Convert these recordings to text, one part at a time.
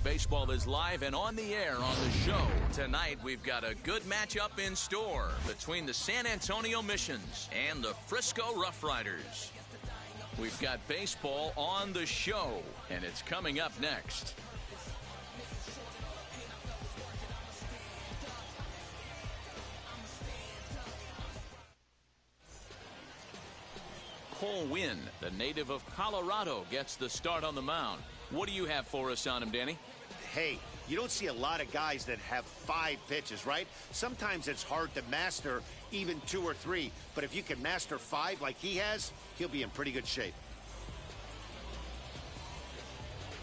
League Baseball is live and on the air on the show. Tonight, we've got a good matchup in store between the San Antonio Missions and the Frisco RoughRiders. We've got baseball on the show, and it's coming up next. Cole Winn, the native of Colorado, gets the start on the mound. What do you have for us on him, Danny? Hey, you don't see a lot of guys that have 5 pitches, right? Sometimes it's hard to master even 2 or 3. But if you can master 5 like he has, he'll be in pretty good shape.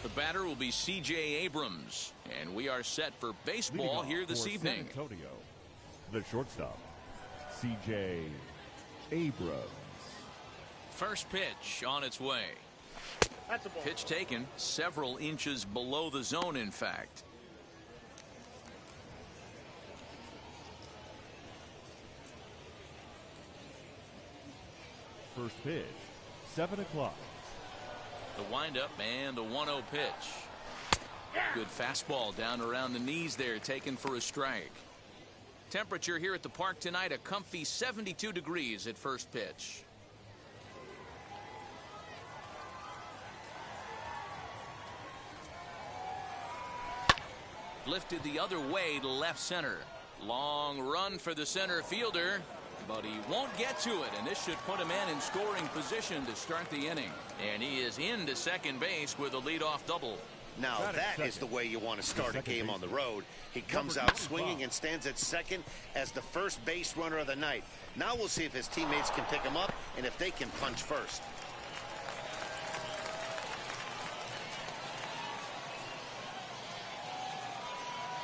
The batter will be C.J. Abrams. And we are set for baseball here this evening. San Antonio, the shortstop, C.J. Abrams. First pitch on its way. That's a ball. Pitch taken several inches below the zone, in fact. First pitch, 7 o'clock. The windup and the 1-0 pitch. Good fastball down around the knees there, taken for a strike. Temperature here at the park tonight, a comfy 72 degrees at first pitch. Lifted the other way to left center. Long run for the center fielder, but he won't get to it, and this should put a man in scoring position to start the inning. And he is into second base with a leadoff double. Now that is the way you want to start a game on the road. He comes out swinging and stands at second as the first base runner of the night. Now we'll see if his teammates can pick him up and if they can punch first.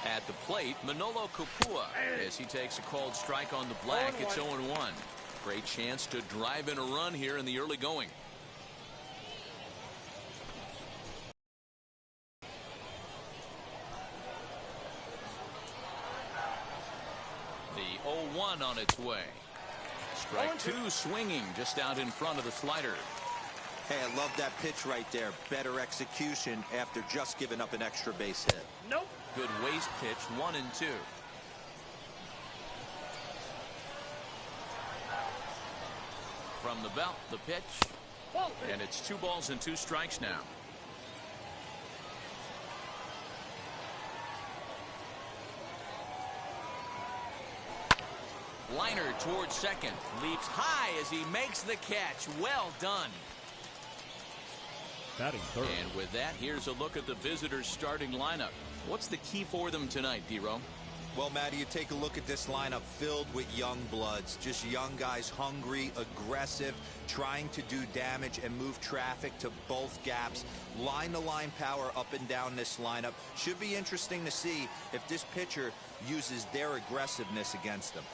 At the plate, Manolo Capua, as he takes a called strike on the black. It's 0-1. Great chance to drive in a run here in the early going. The 0-1 on its way. Strike 2 swinging just out in front of the slider. Hey, I love that pitch right there. Better execution after just giving up an extra base hit. Nope. Good waste pitch, 1 and 2. From the belt, the pitch. And it's 2 balls and 2 strikes now. Liner towards second. Leaps high as he makes the catch. Well done. Batting third. And with that, here's a look at the visitors' starting lineup. What's the key for them tonight, D-Row? Well, Matty, you take a look at this lineup filled with young bloods. Just young guys, hungry, aggressive, trying to do damage and move traffic to both gaps. Line-to-line power up and down this lineup. Should be interesting to see if this pitcher uses their aggressiveness against them.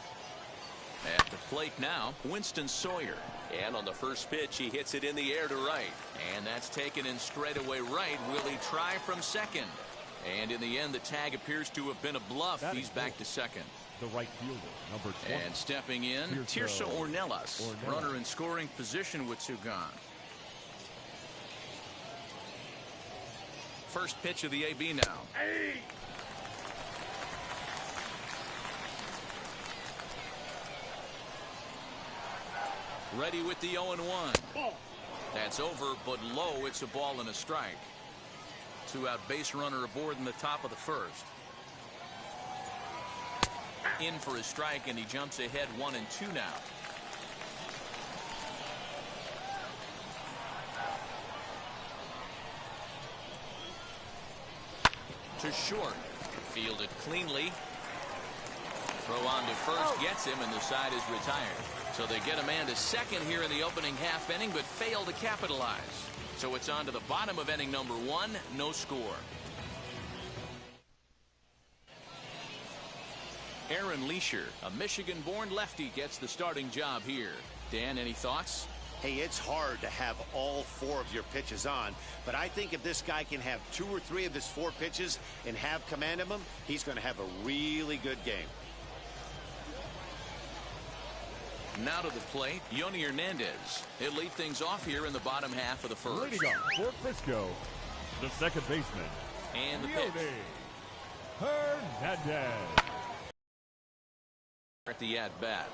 At the plate now, Winston Sawyer. And on the first pitch, he hits it in the air to right. And that's taken in straightaway right. Will he try from second? And in the end, the tag appears to have been a bluff. He's back to second. The right fielder, number 20. And stepping in, Tirso Ornelas. Runner in scoring position with 2 gone. First pitch of the AB now. Ready with the 0-1. That's over, but low. It's a ball and a strike. 2-out base runner aboard in the top of the first. In for a strike, and he jumps ahead 1 and 2 now. To short. Fielded cleanly. Throw on to first, gets him, and the side is retired. So they get a man to second here in the opening half inning, but fail to capitalize. So it's on to the bottom of inning number 1, no score. Aaron Leisure, a Michigan-born lefty, gets the starting job here. Dan, any thoughts? Hey, it's hard to have all 4 of your pitches on, but I think if this guy can have 2 or 3 of his 4 pitches and have command of them, he's going to have a really good game. Now to the plate, Yoni Hernandez. He'll lead things off here in the bottom half of the first. Leading off for Frisco, the second baseman, And the pitch. Hernandez. At the at-bat.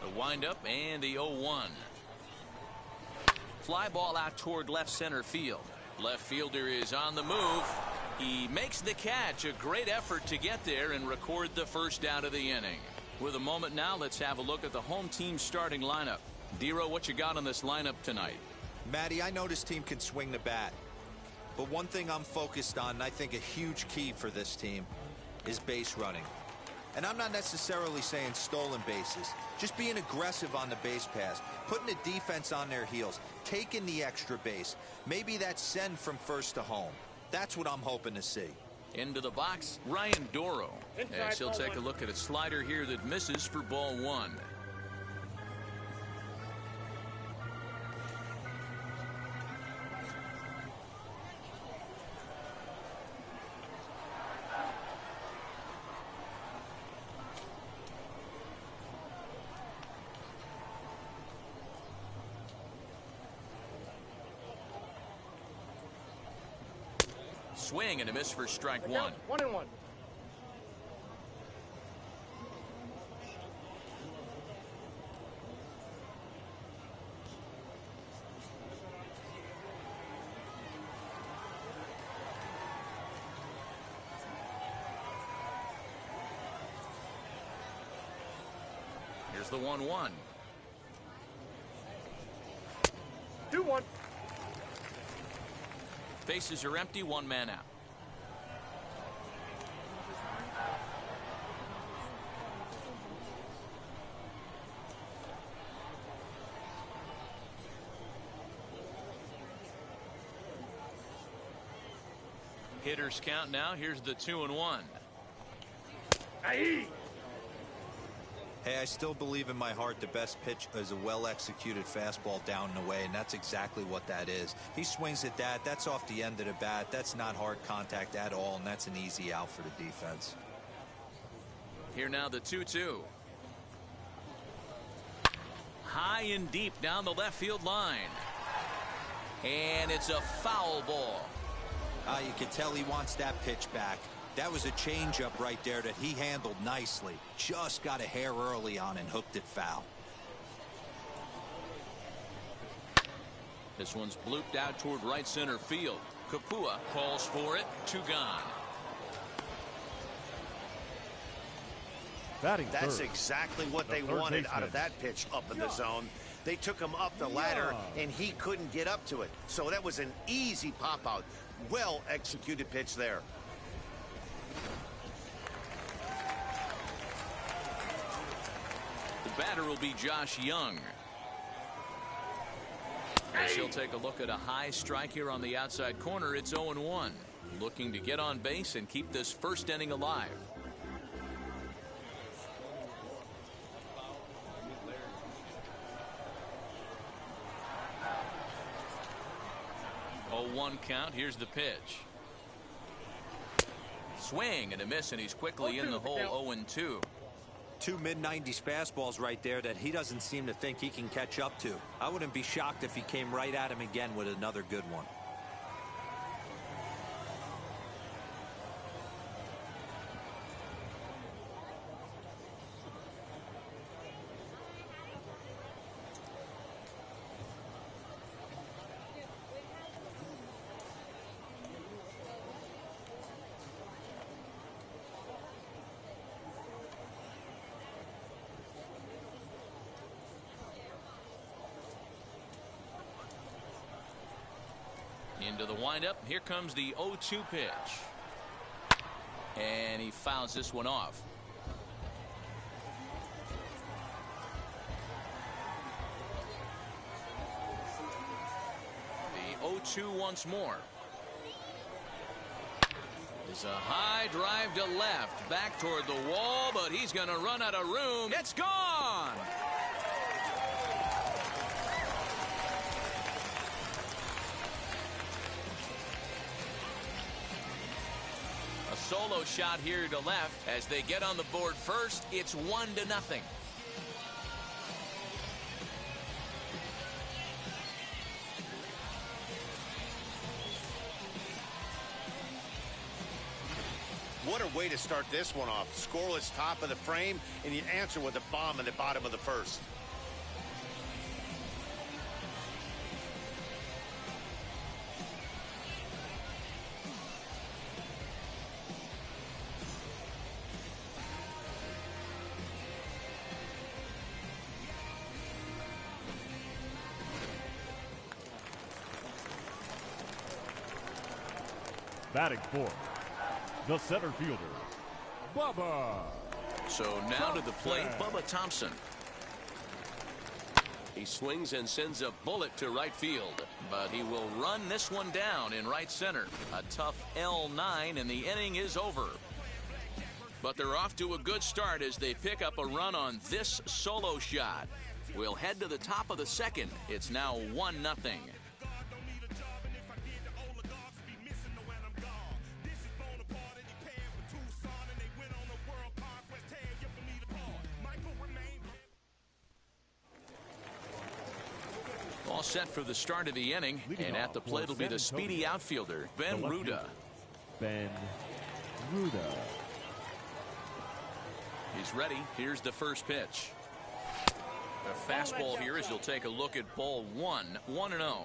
The windup and the 0-1. Fly ball out toward left center field. Left fielder is on the move. He makes the catch. A great effort to get there and record the first out of the inning. With a moment now, let's have a look at the home team starting lineup. Dero, what you got on this lineup tonight? Matty, I know this team can swing the bat. But one thing I'm focused on, and I think a huge key for this team, is base running. And I'm not necessarily saying stolen bases. Just being aggressive on the base pass, putting the defense on their heels, taking the extra base. Maybe that's send from first to home. That's what I'm hoping to see. Into the box, Ryan Doro. As he'll take a look at a slider here that misses for ball 1. Swing and a miss for strike 1. 1-1. Here's the 1-1. 2-1. Bases are empty, one man out. Hitters count now. Here's the 2-1. Aye. Hey, I still believe in my heart the best pitch is a well-executed fastball down and away, and that's exactly what that is. He swings at that. That's off the end of the bat. That's not hard contact at all, and that's an easy out for the defense. Here now the 2-2. High and deep down the left field line. And it's a foul ball. You can tell he wants that pitch back. That was a changeup right there that he handled nicely. Just got a hair early on and hooked it foul. This one's blooped out toward right center field. Kapua calls for it. 2 gone. Batting That's third. exactly what they third wanted baseman. out of that pitch up in the zone. They took him up the ladder, and he couldn't get up to it. So that was an easy pop-out. Well-executed pitch there. The batter will be Josh Young. As he'll take a look at a high strike here on the outside corner. It's 0-1. Looking to get on base and keep this first inning alive. Oh, 1 count. Here's the pitch. Swing and a miss, and he's quickly in the hole. 0-2. 2 mid-90s fastballs right there that he doesn't seem to think he can catch up to. I wouldn't be shocked if he came right at him again with another good one. Into the windup. Here comes the 0-2 pitch. And he fouls this one off. The 0-2 once more. It's a high drive to left. Back toward the wall, but he's going to run out of room. It's gone! solo shot here to left. As they get on the board first, it's 1-0. What a way to start this one off. Scoreless top of the frame, and you answer with a bomb in the bottom of the first. Batting fourth, the center fielder, Bubba. So now to the plate, Bubba Thompson. He swings and sends a bullet to right field, but he will run this one down in right center. A tough L9, and the inning is over. But they're off to a good start as they pick up a run on this solo shot. We'll head to the top of the second. It's now 1-0. All set for the start of the inning, and at the plate will be the speedy outfielder, Ben Ruda. Ben Ruda. He's ready. Here's the first pitch. A fastball here as he'll take a look at ball one. 1-0.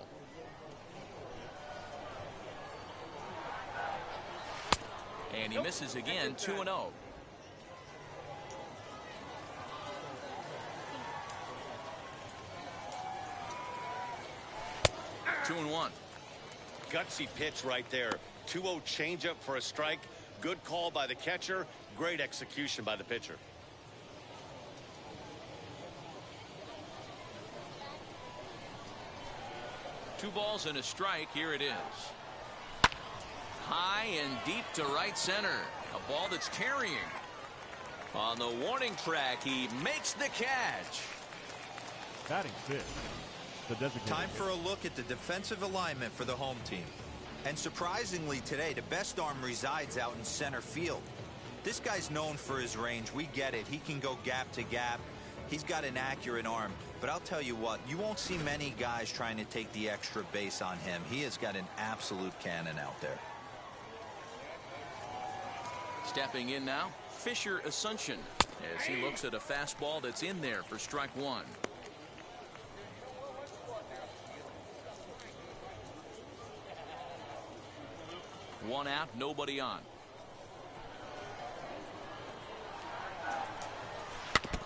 And he misses again. 2-0. 2-1. Gutsy pitch right there. 2-0 changeup for a strike. Good call by the catcher. Great execution by the pitcher. Two balls and a strike. Here it is. High and deep to right center. A ball that's carrying. On the warning track, he makes the catch. Batting fifth, the designated. Time for a look at the defensive alignment for the home team. And surprisingly today, the best arm resides out in center field. This guy's known for his range. We get it. He can go gap to gap. He's got an accurate arm. But I'll tell you what, you won't see many guys trying to take the extra base on him. He has got an absolute cannon out there. Stepping in now, Fisher Asuncion, as he looks at a fastball that's in there for strike one. One out, nobody on.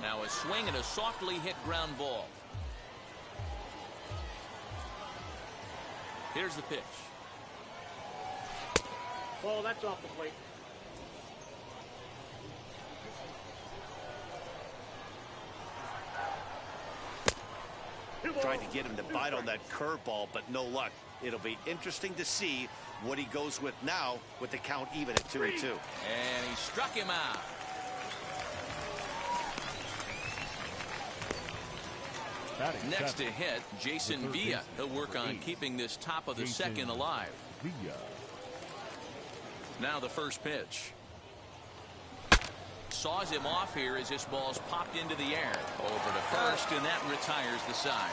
Now a swing and a softly hit ground ball. Here's the pitch. Well, that's off the plate. Trying to get him to bite on that curveball, but no luck. It'll be interesting to see what he goes with now with the count even at 2-2. And he struck him out. Next to hit, Jason Villa. He'll work on keeping this top of the second alive. Now the first pitch. Saws him off here as this ball's popped into the air. Over to first, and that retires the side.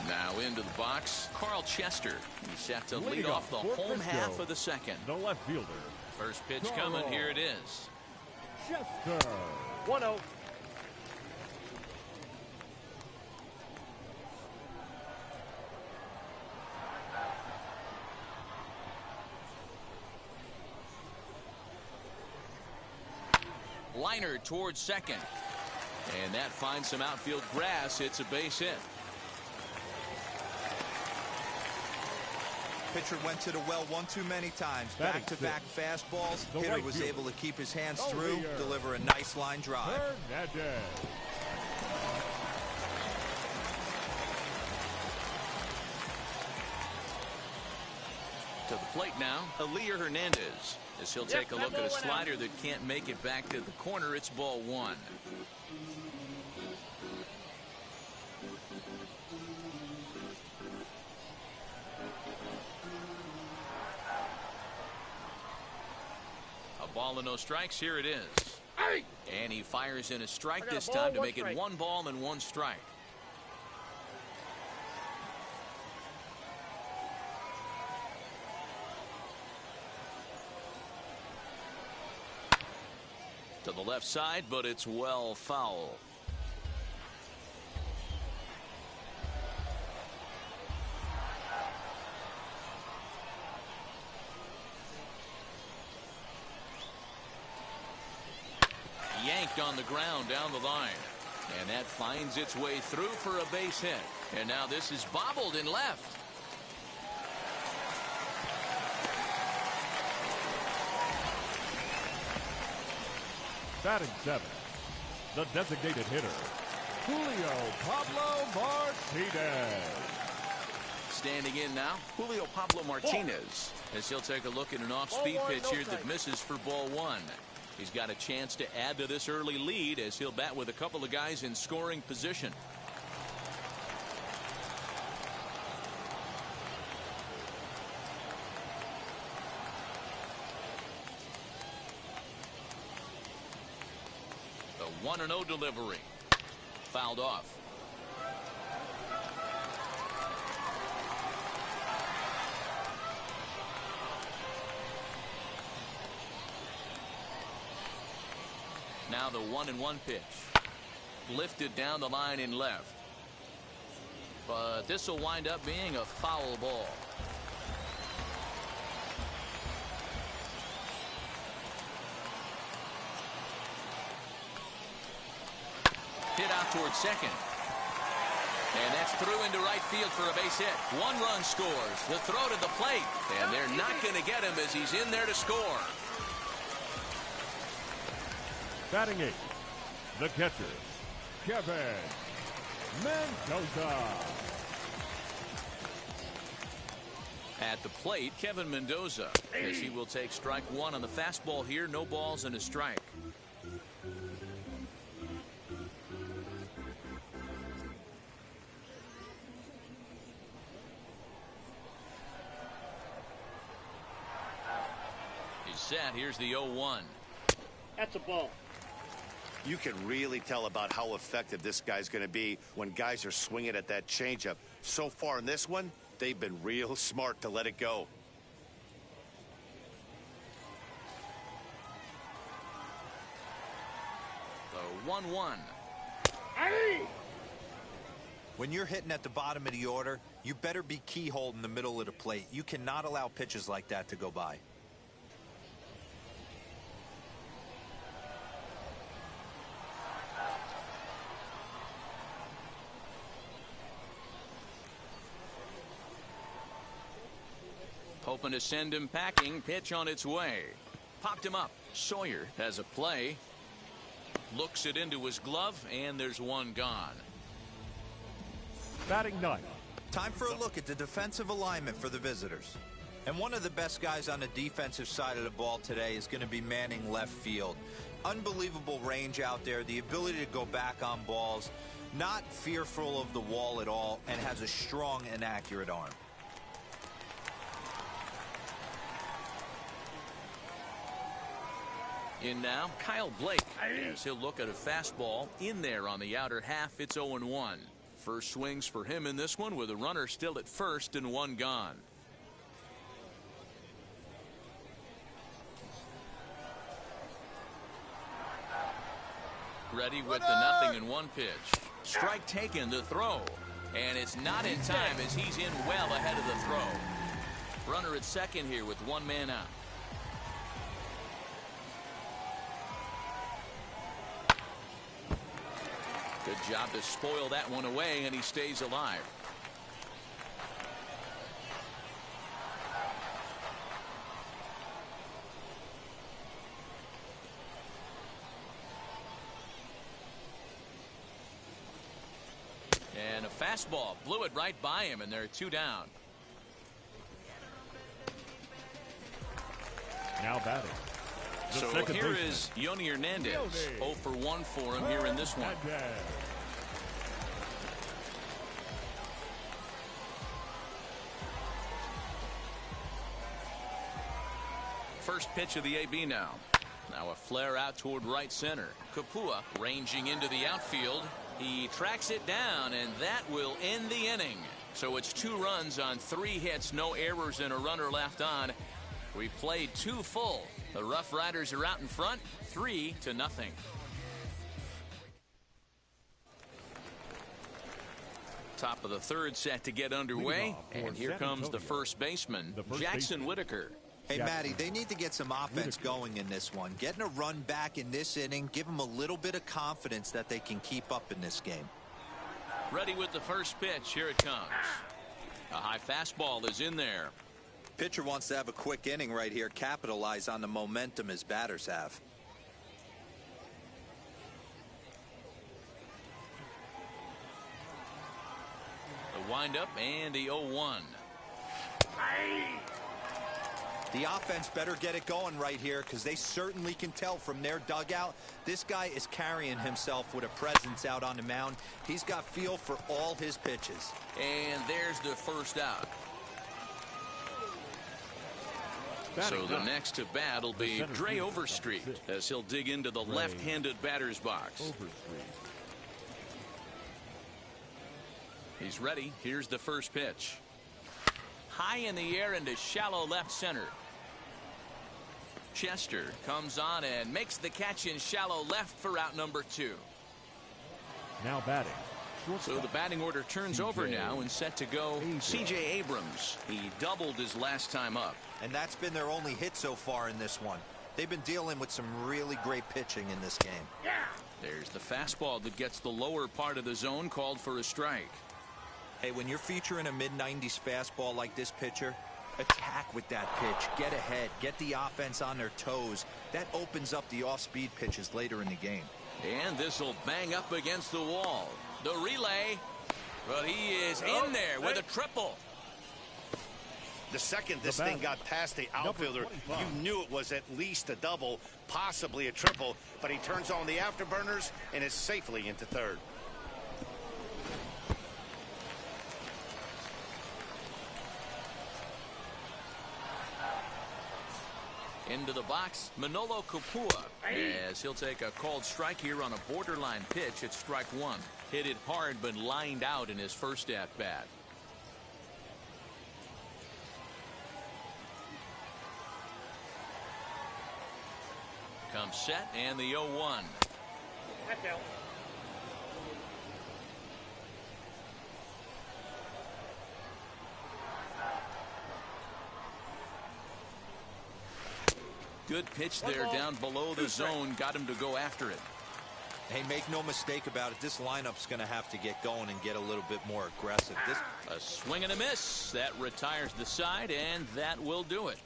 Now into the box, Carl Chester. He's set to lead off the home half of the second. The left fielder. First pitch coming. Here it is. Chester. 1-0. Liner towards second. And that finds some outfield grass. It's a base hit. Pitcher went to the well one too many times. Back-to-back fastballs. Hitter was able to keep his hands through, deliver a nice line drive. To the plate now, Elier Hernandez. As he'll take a look at a slider that can't make it back to the corner. It's ball one. A ball and no strikes. Here it is. And he fires in a strike this time to make it 1 ball and 1 strike. To the left side, but it's well foul. Yanked on the ground down the line. And that finds its way through for a base hit. And now this is bobbled in left. Batting 7, the designated hitter, Julio Pablo Martinez. Standing in now, Julio Pablo Martinez. As he'll take a look at an off-speed pitch here that misses for ball one. He's got a chance to add to this early lead as he'll bat with a couple of guys in scoring position. The 1-0 delivery. Fouled off. Now the 1-1 pitch. Lifted down the line in left. But this will wind up being a foul ball. Hit out towards second. And that's through into right field for a base hit. 1 run scores. The throw to the plate. And they're not going to get him as he's in there to score. Batting 8, the catcher, Kevin Mendoza. At the plate, Kevin Mendoza, as he will take strike 1 on the fastball here. No balls and a strike. He's set. Here's the 0-1. That's a ball. You can really tell about how effective this guy's going to be when guys are swinging at that changeup. So far in this one, they've been real smart to let it go. The 1-1. When you're hitting at the bottom of the order, you better be keyholding the middle of the plate. You cannot allow pitches like that to go by. Hoping to send him packing. Pitch on its way. Popped him up. Sawyer has a play. Looks it into his glove, and there's one gone. Batting 9. Time for a look at the defensive alignment for the visitors. And one of the best guys on the defensive side of the ball today is going to be manning left field. Unbelievable range out there, the ability to go back on balls, not fearful of the wall at all, and has a strong and accurate arm. In now, Kyle Blake. As he'll look at a fastball in there on the outer half. It's 0-1. First swings for him in this one with a runner still at first and one gone. Ready with the 0-1 pitch. Strike taken, the throw. And it's not in time as he's in well ahead of the throw. Runner at second here with 1 man out. Good job to spoil that one away, and he stays alive. And a fastball blew it right by him, and they're 2 down. Now batting. The So second here baseman. is Yoni Hernandez. 0 for 1 for him here in this one. First pitch of the AB now. Now a flare out toward right center. Kapua ranging into the outfield. He tracks it down, and that will end the inning. So it's 2 runs on 3 hits, no errors, and a runner left on. We played 2 full. The RoughRiders are out in front, 3-0. Top of the third set to get underway, and here comes the first baseman, Jackson Whitaker. Hey, Matty, they need to get some offense going in this one. Getting a run back in this inning, give them a little bit of confidence that they can keep up in this game. Ready with the first pitch. Here it comes. A high fastball is in there. Pitcher wants to have a quick inning right here, capitalize on the momentum his batters have. The windup and the 0-1. The offense better get it going right here, because they certainly can tell from their dugout this guy is carrying himself with a presence out on the mound. He's got feel for all his pitches. And there's the first out. So the next to bat will be Dre Overstreet as he'll dig into the left-handed batter's box. He's ready. Here's the first pitch. High in the air into shallow left center. Chester comes on and makes the catch in shallow left for out number 2. Now batting. So the batting order turns over now and set to go C.J. Abrams. He doubled his last time up. And that's been their only hit so far in this one. They've been dealing with some really great pitching in this game. There's the fastball that gets the lower part of the zone, called for a strike. Hey, when you're featuring a mid-90s fastball like this pitcher, attack with that pitch. Get ahead. Get the offense on their toes. That opens up the off-speed pitches later in the game. And this will bang up against the wall. The relay. But he is in there with a triple. The second this thing got past the outfielder, you knew it was at least a double, possibly a triple, but he turns on the afterburners and is safely into third. Into the box, Manolo Kapua, as he'll take a called strike here on a borderline pitch at strike 1. Hit it hard, but lined out in his first at-bat. Comes set, and the 0-1. That's out. Good pitch there down below the zone. Got him to go after it. Hey, make no mistake about it. This lineup's going to have to get going and get a little bit more aggressive. A swing and a miss. That retires the side, and that will do it.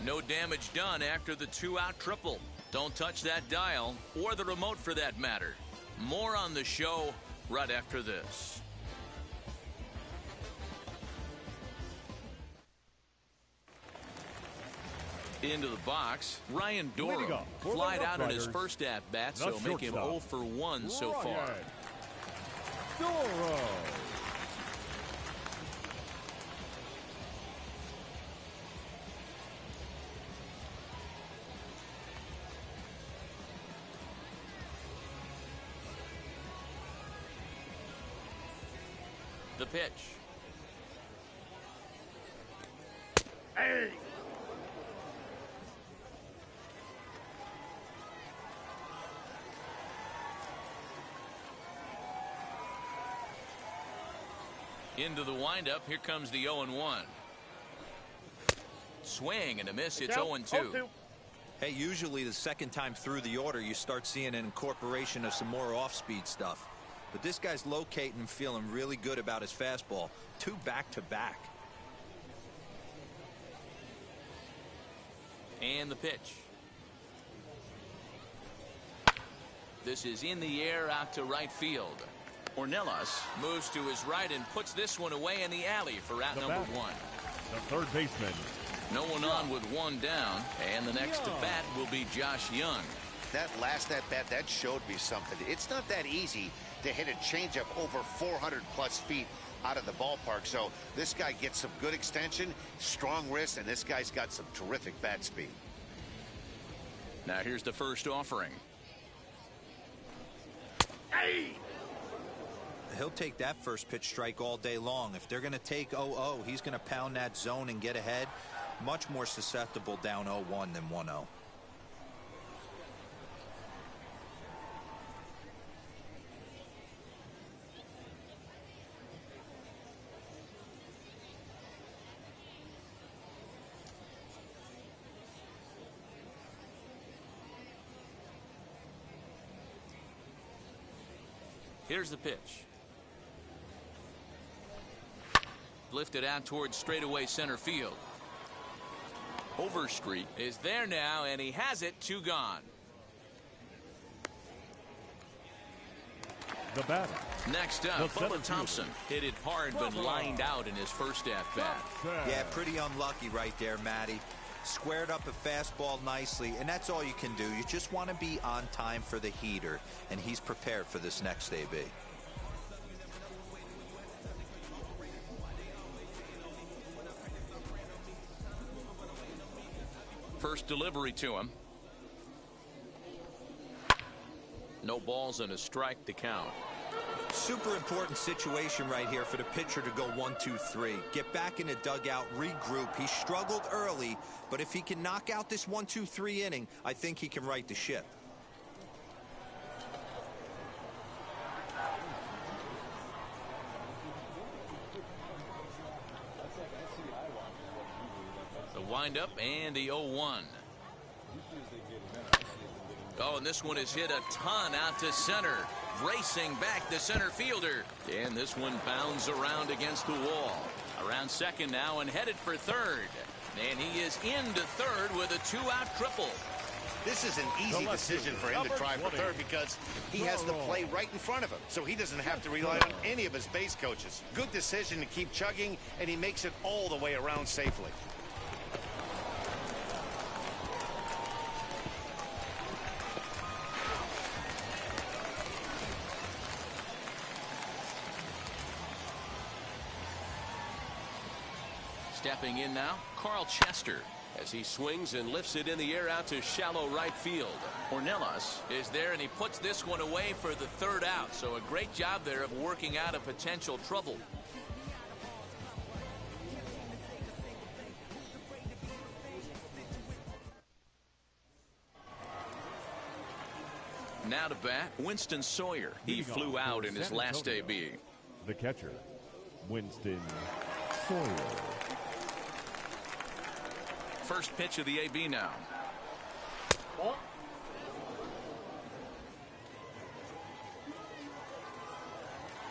No damage done after the 2-out triple. Don't touch that dial, or the remote for that matter. More on the show right after this. Into the box, Ryan Doro flied out in his first at-bat, so make him 0 for 1 so far. Doro. The pitch. Hey! Into the windup. Here comes the 0-1. Swing and a miss. It's 0-2. Hey, usually the second time through the order, you start seeing an incorporation of some more off-speed stuff. But this guy's locating and feeling really good about his fastball. 2 back-to-back. And the pitch. This is in the air out to right field. Ornelas moves to his right and puts this one away in the alley for out number 1. The third baseman, No one on with one down, and the next to bat will be Josh Young. That last at-bat, that showed me something. It's not that easy to hit a changeup over 400-plus feet out of the ballpark. So this guy gets some good extension, strong wrist, and this guy's got some terrific bat speed. Now here's the first offering. Hey! He'll take that first pitch strike all day long. If they're going to take 0-0, he's going to pound that zone and get ahead. Much more susceptible down 0-1 than 1-0. Here's the pitch. Lifted out towards straightaway center field. Overstreet is there now, and he has it. 2 gone. The batter. Next up, The center Bubba Thompson hit it hard but lined out in his first at-bat. Yeah, pretty unlucky right there, Matty. Squared up a fastball nicely, and that's all you can do. You just want to be on time for the heater, and he's prepared for this next AB. First delivery to him. No balls and a strike to count. Super important situation right here for the pitcher to go 1-2-3. Get back in the dugout, regroup. He struggled early, but if he can knock out this 1-2-3 inning, I think he can right the ship. The windup and the 0-1. Oh, and this one is hit a ton out to center. Racing back the center fielder. And this one bounds around against the wall. Around second now and headed for third. And he is into third with a 2-out triple. This is an easy decision for him to try for third because he has the play right in front of him, so he doesn't have to rely on any of his base coaches. Good decision to keep chugging, and he makes it all the way around safely. Stepping in now, Carl Chester, as he swings and lifts it in the air out to shallow right field. Ornelas is there, and he puts this one away for the 3rd out. So a great job there of working out a potential trouble. Now to bat, Winston Sawyer. He flew out in his last AB. The catcher, Winston Sawyer. First pitch of the AB now. Ball.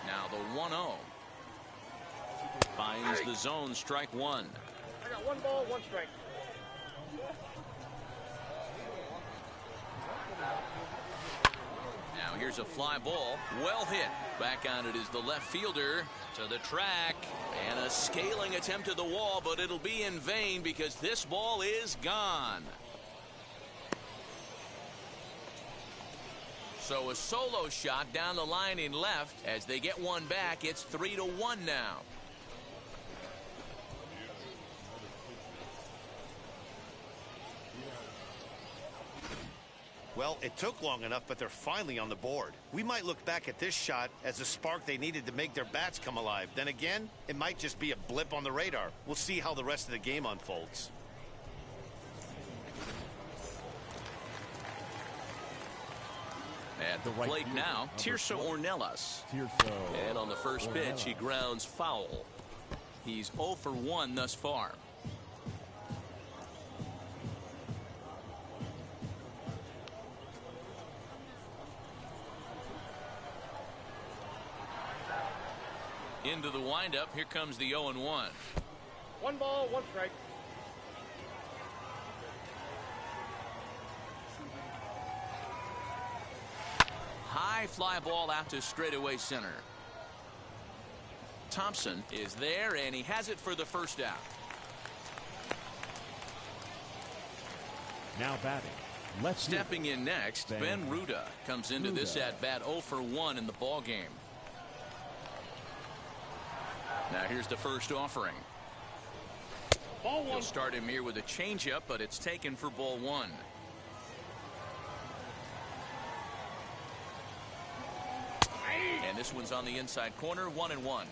Now the 1-0. Finds the zone, strike 1. I got 1 ball, 1 strike. Now here's a fly ball, well hit. Back on it is the left fielder to the track, and a scaling attempt to the wall, but it'll be in vain because this ball is gone. So a solo shot down the line in left. As they get one back, it's 3-1 now. Well, it took long enough, but they're finally on the board. We might look back at this shot as a spark they needed to make their bats come alive. Then again, it might just be a blip on the radar. We'll see how the rest of the game unfolds. At the plate now, Tirso Ornelas. And on the first pitch, he grounds foul. He's 0 for 1 thus far. Into the windup. Here comes the 0-1. 1 ball, 1 strike. High fly ball out to straightaway center. Thompson is there, and he has it for the 1st out. Now batting. Left Stepping in next, Ben Ruda comes into this at bat 0 for 1 in the ball game. Now here's the first offering. He'll start him here with a changeup, but it's taken for ball 1. And this one's on the inside corner, 1-1.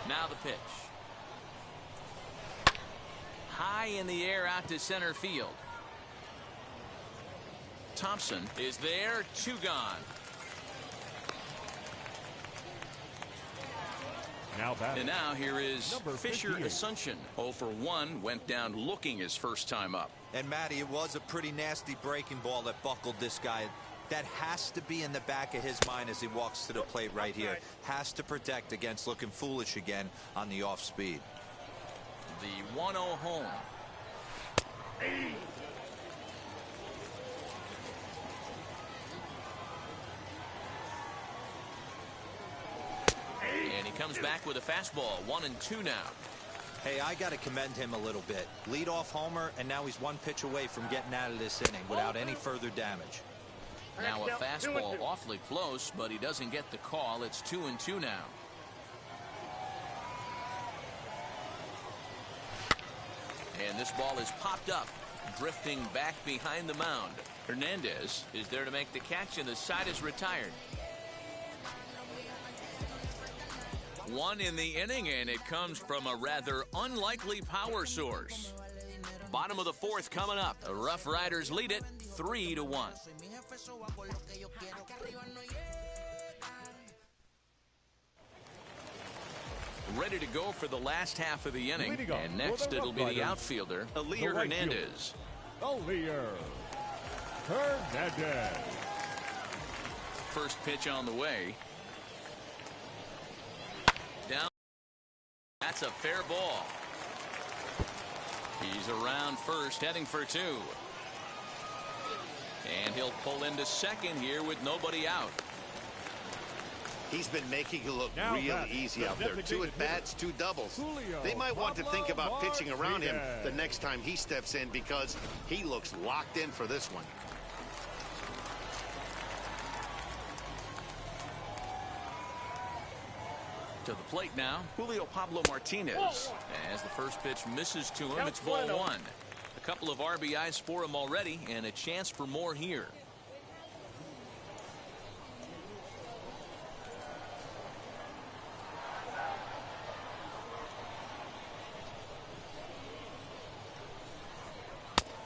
Now the pitch. High in the air out to center field. Thompson is there, 2 gone. Now batting. And now here is Number Fisher 58. Asuncion. 0 for 1, went down looking his first time up. And Matty, it was a pretty nasty breaking ball that buckled this guy. That has to be in the back of his mind as he walks to the plate right here. Has to protect against looking foolish again on the off speed. The 1-0 home. And he comes back with a fastball, 1-2 now. Hey, I got to commend him a little bit. Leadoff homer, and now he's 1 pitch away from getting out of this inning without any further damage. Now a fastball awfully close, but he doesn't get the call. It's 2-2 now. And this ball is popped up, drifting back behind the mound. Hernandez is there to make the catch, and the side is retired. 1 in the inning, and it comes from a rather unlikely power source. Bottom of the 4th coming up. The RoughRiders lead it 3-1. Ready to go for the last half of the inning. And next it'll be the outfielder, Elier Hernandez. Elier Hernandez. First pitch on the way. Down. That's a fair ball. He's around first, heading for 2. And he'll pull into second here with nobody out. He's been making it look Now real that's easy the out there. 2 designated at-bats, 2 doubles. Julio They might want to think about pitching around him Martinez. the next time he steps in because he looks locked in for this one. To the plate now, Julio Pablo Martinez. As the first pitch misses to him, it's ball 1. A couple of RBIs for him already, and a chance for more here.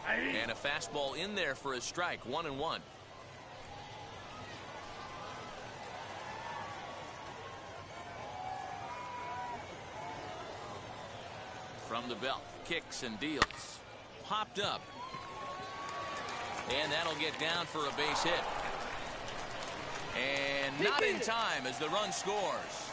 And a fastball in there for a strike, 1-1. From the belt, kicks and deals. Popped up. And that'll get down for a base hit. And not in time as the run scores.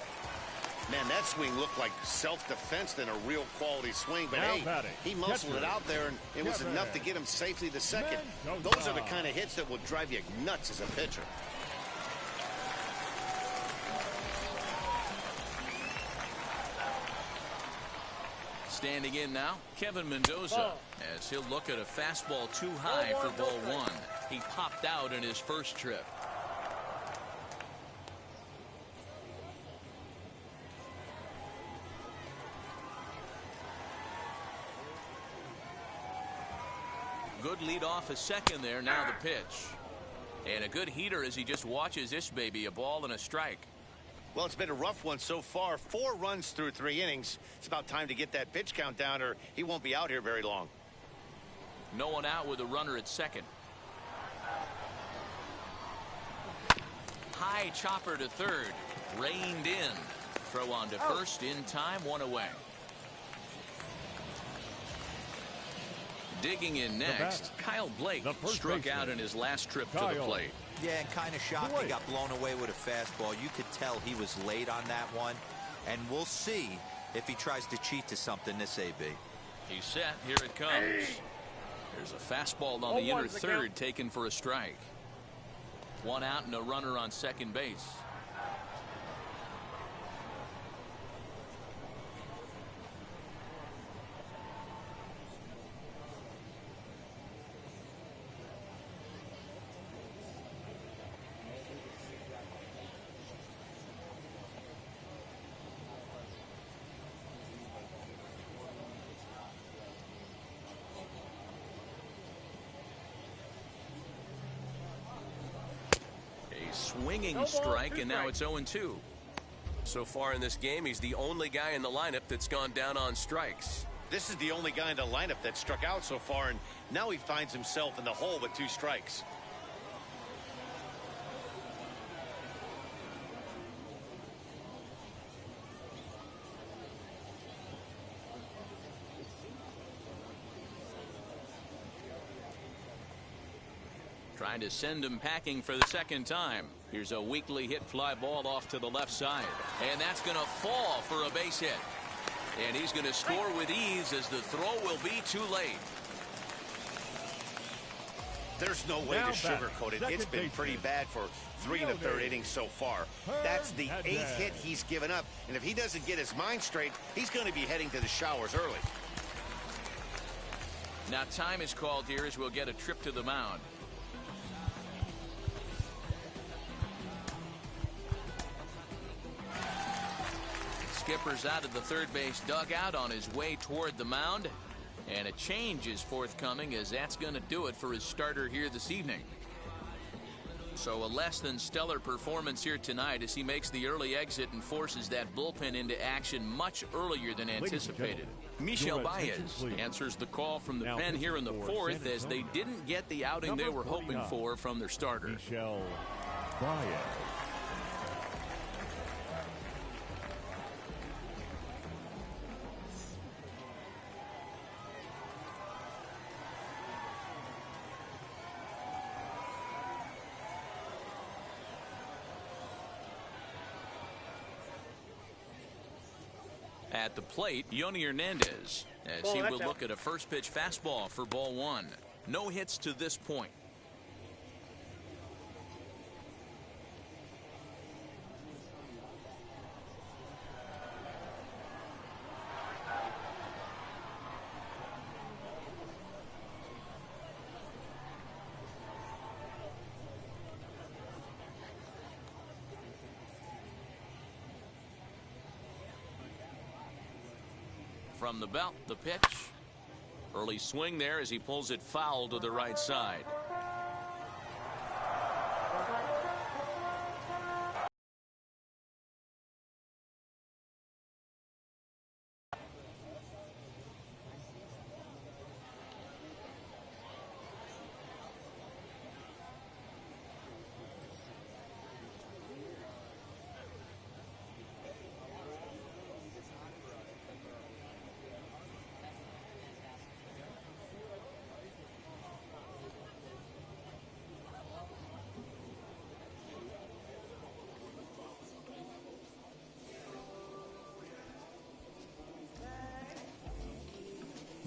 Man, that swing looked like self-defense than a real quality swing. But Now hey, batting. he muscled it out there, and it was enough to get him safely to second. Those are the kind of hits that will drive you nuts as a pitcher. Standing in now, Kevin Mendoza, as he'll look at a fastball too high for ball 1. He popped out in his first trip. Good lead off a second there. Now the pitch. And a good heater as he just watches this baby, a ball and a strike. Well, it's been a rough one so far. 4 runs through 3 innings. It's about time to get that pitch count down, or he won't be out here very long. No one out with a runner at second. High chopper to third. Reined in. Throw on to first in time. 1 away. Digging in next, Kyle Blake struck out in his last trip to the plate. Yeah, and kind of shocked he got blown away with a fastball. You could tell he was late on that one. And we'll see if he tries to cheat to something this AB. He's set. Here it comes. There's a fastball on the inner third taken for a strike. 1 out and a runner on second base. swinging No ball, strike, 2 and now strikes. it's 0-2. So far in this game, he's the only guy in the lineup that's gone down on strikes. This is the only guy in the lineup that struck out so far, and now he finds himself in the hole with 2 strikes. Trying to send him packing for the second time. Here's a weakly hit fly ball off to the left side. And that's going to fall for a base hit. And he's going to score with ease as the throw will be too late. There's no way Now to sugarcoat it. back, It's been second pretty baseman. bad for 3 1/3 innings so far. That's the Hernandez. 8th hit he's given up. And if he doesn't get his mind straight, he's going to be heading to the showers early. Now time is called here as we'll get a trip to the mound. Skipper's out of the third base dugout on his way toward the mound. And a change is forthcoming, as that's going to do it for his starter here this evening. So a less than stellar performance here tonight as he makes the early exit and forces that bullpen into action much earlier than anticipated. Michel your attention, Baez please. answers the call from the Now pen here in the for fourth, San as they Antonio. didn't get the outing they Number were hoping 49, for from their starter. Michel Baez. At the plate, Yoni Hernandez, as Ball, he that's will out. look at a first pitch fastball for ball 1. No hits to this point. From the belt, the pitch. Early swing there as he pulls it foul to the right side.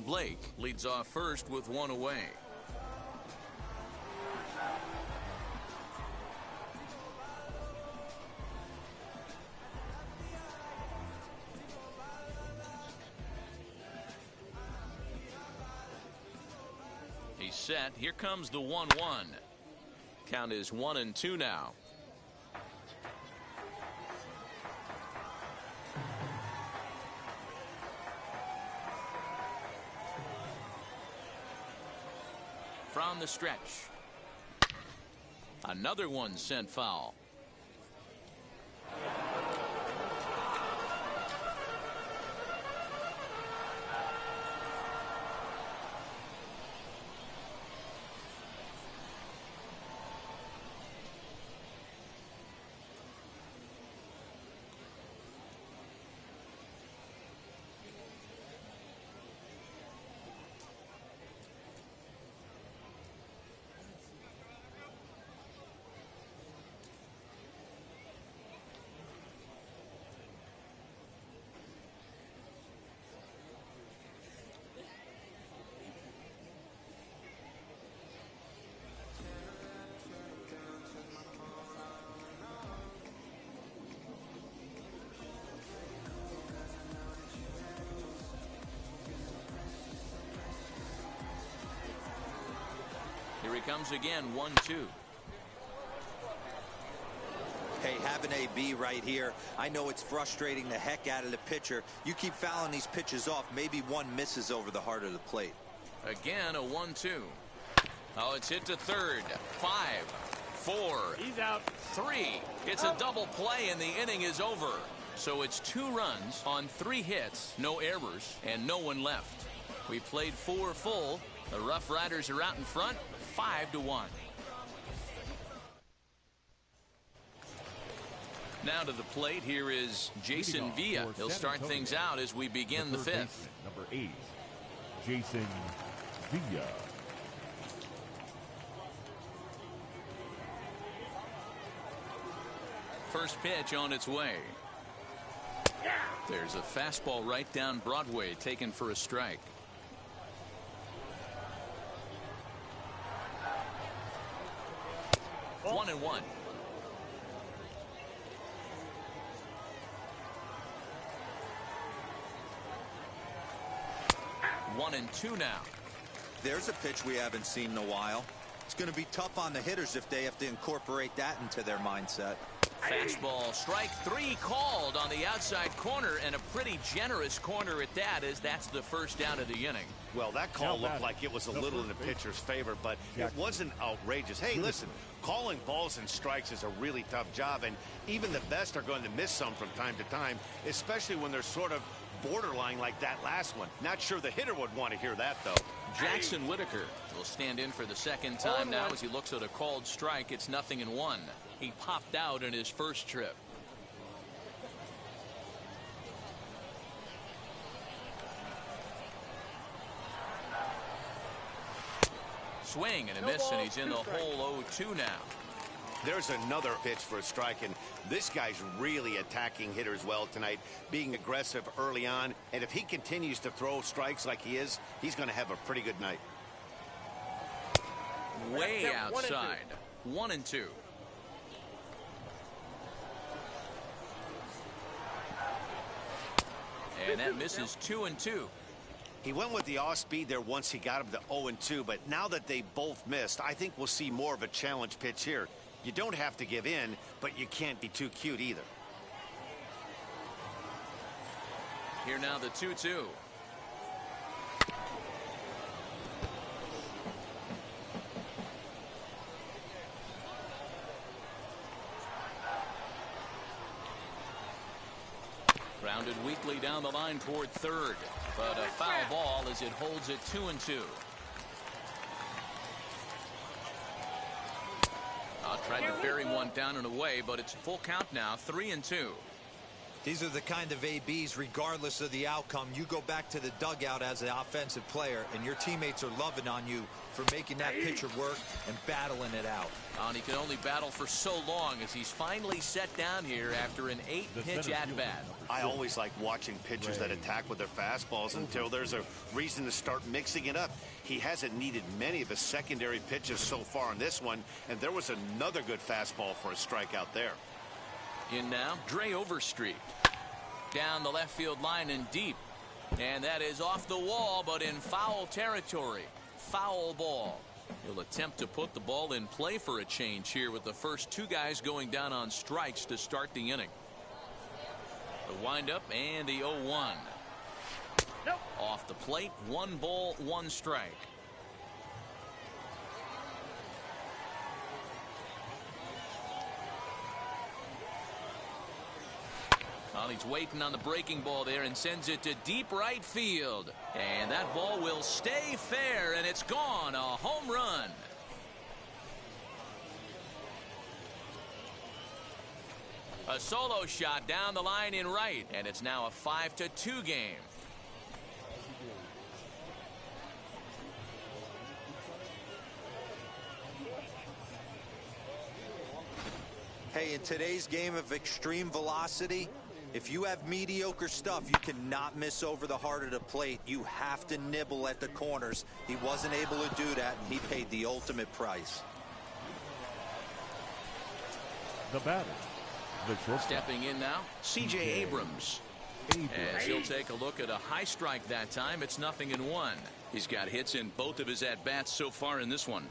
Blake leads off first with 1 away. He's set. Here comes the 1-1. Count is 1-2 now. From the stretch. Another one sent foul. Here he comes again, 1-2. Hey, have an AB right here. I know it's frustrating the heck out of the pitcher. You keep fouling these pitches off, maybe one misses over the heart of the plate. Again, a 1-2. Oh, it's hit to third. 5, 4. He's out. 3. It's a double play, and the inning is over. So it's 2 runs on 3 hits, no errors, and no one left. We played 4 full. The RoughRiders are out in front, 5-1. Now to the plate, here is Jason Villa. He'll start things out as we begin the 5th. Number 8, Jason Villa. First pitch on its way. There's a fastball right down Broadway, taken for a strike. One and one. 1-2 now. There's a pitch we haven't seen in a while. It's going to be tough on the hitters if they have to incorporate that into their mindset. Fastball, strike 3 called on the outside corner, and a pretty generous corner at that, as that's the first down of the inning. Well, that call looked like it was a little in the pitcher's favor, but it wasn't outrageous. Hey, listen, calling balls and strikes is a really tough job, and even the best are going to miss some from time to time, especially when they're sort of borderline like that last one. Not sure the hitter would want to hear that, though. Jackson Whitaker will stand in for the second time now as he looks at a called strike. It's 0-1. He popped out in his first trip. Swing and a miss, and he's in the hole 0-2 now. There's another pitch for a strike, and this guy's really attacking hitters well tonight, being aggressive early on, and if he continues to throw strikes like he is, he's going to have a pretty good night. Way outside. 1-2. And that misses 2-2. He went with the off speed there once he got him to 0-2, but now that they both missed, I think we'll see more of a challenge pitch here. You don't have to give in, but you can't be too cute either. Here now the 2-2. Grounded weakly down the line toward third, but a foul ball as it holds it 2-2. Tried to bury one down and away, but it's a full count now, 3-2. These are the kind of ABs, regardless of the outcome. You go back to the dugout as an offensive player, and your teammates are loving on you for making that pitcher work and battling it out. And he can only battle for so long as he's finally set down here after an 8-pitch at-bat. I always like watching pitchers that attack with their fastballs until there's a reason to start mixing it up. He hasn't needed many of his secondary pitches so far in this one, and there was another good fastball for a strikeout there. In now, Dre Overstreet. Down the left field line and deep. And that is off the wall, but in foul territory. Foul ball. He'll attempt to put the ball in play for a change here with the first 2 guys going down on strikes to start the inning. The windup and the 0-1. Nope. Off the plate, 1 ball, 1 strike. Well, he's waiting on the breaking ball there and sends it to deep right field. And that ball will stay fair, and it's gone. A home run. A solo shot down the line in right, and it's now a 5-2 game. Hey, in today's game of extreme velocity, if you have mediocre stuff, you cannot miss over the heart of the plate. You have to nibble at the corners. He wasn't able to do that, and he paid the ultimate price. The batter, the shortstop. Stepping in now, C.J. Abrams. As he'll take a look at a high strike that time, it's 0-1. He's got hits in both of his at-bats so far in this one.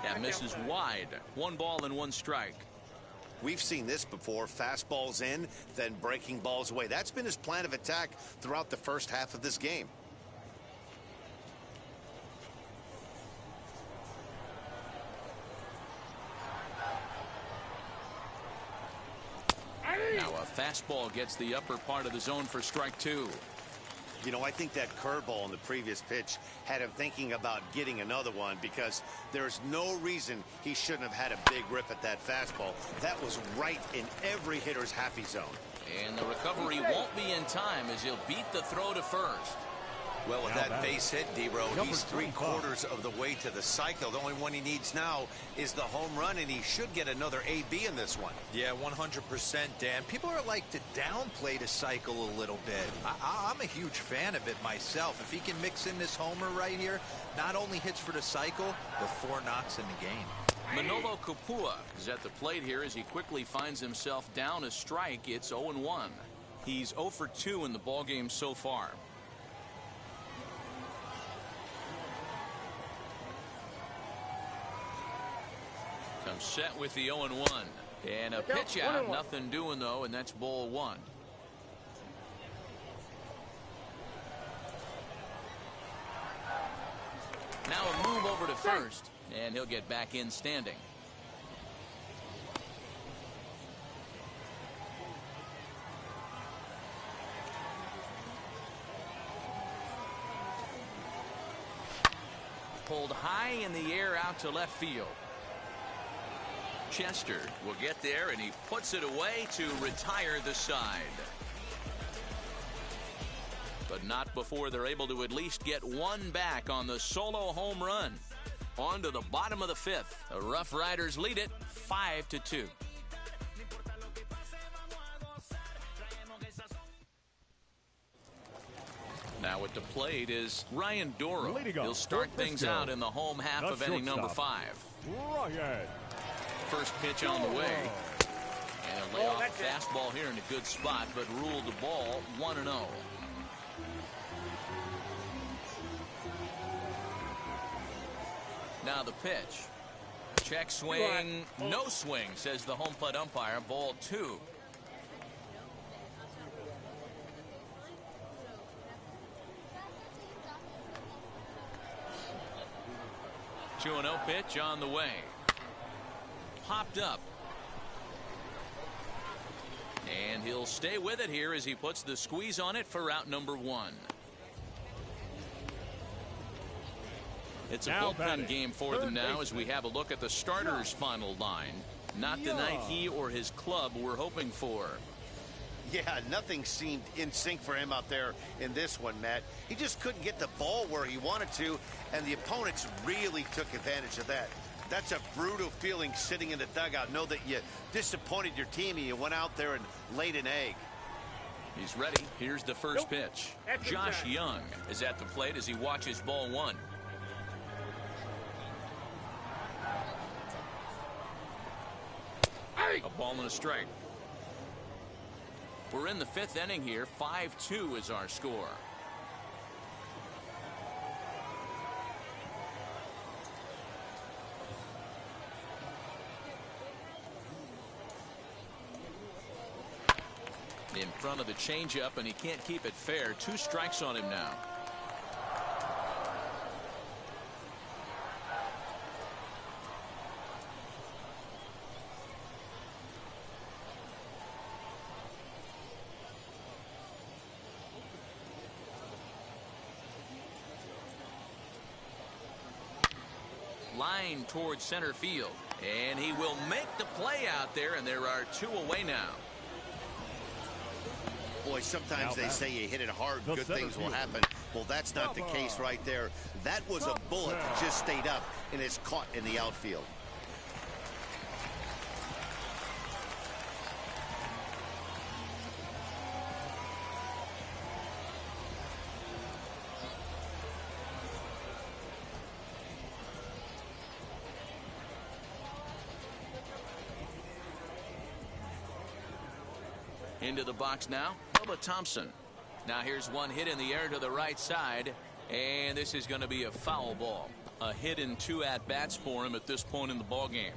That misses wide. 1 ball and 1 strike. We've seen this before. Fastballs in, then breaking balls away. That's been his plan of attack throughout the first half of this game. Now a fastball gets the upper part of the zone for strike 2. You know, I think that curveball in the previous pitch had him thinking about getting another one, because there's no reason he shouldn't have had a big rip at that fastball. That was right in every hitter's happy zone. And the recovery won't be in time as he'll beat the throw to first. Well, with Now that batting, base hit, D-Row, number he's 25. 3/4 of the way to the cycle. The only one he needs now is the home run, and he should get another AB in this one. Yeah, 100%, Dan. People are like to downplay the cycle a little bit. I'm a huge fan of it myself. If he can mix in this homer right here, not only hits for the cycle, but 4 knocks in the game. Manolo Kapua is at the plate here as he quickly finds himself down a strike. It's 0-1. He's 0 for 2 in the ballgame so far. Comes set with the 0-1. And a pitch out. Nothing doing, though, and that's ball 1. Now a move over to first, and he'll get back in standing. Pulled high in the air out to left field. Chester will get there, and he puts it away to retire the side. But not before they're able to at least get one back on the solo home run. On to the bottom of the 5th. The RoughRiders lead it 5-2. Now at the plate is Ryan Doro. He'll start things out in the home half of inning number 5. Ryan. First pitch on the way. And a lay off fastball here in a good spot, but ruled the ball 1-0. Now the pitch. Check swing. No swing, says the home plate umpire. Ball 2. Two and 0 pitch on the way. Popped up. And he'll stay with it here as he puts the squeeze on it for out number 1. It's a bullpen game for them now as we have a look at the starters' final line. Not the night he or his club were hoping for. Yeah, nothing seemed in sync for him out there in this one, Matt. He just couldn't get the ball where he wanted to, and the opponents really took advantage of that. That's a brutal feeling sitting in the dugout. Know that you disappointed your team and you went out there and laid an egg. He's ready. Here's the first pitch. Josh Young is at the plate as he watches ball 1. A ball and a strike. We're in the 5th inning here. 5-2 is our score. In front of the changeup, and he can't keep it fair. 2 strikes on him now. Line towards center field, and he will make the play out there, and there are 2 away now. Boy, sometimes they say you hit it hard, good things will happen. Well, that's not the case right there. That was a bullet that just stayed up and is caught in the outfield. Into the box now, Bubba Thompson. Now here's one hit in the air to the right side, and this is going to be a foul ball. A hit in 2 at-bats for him at this point in the ball game.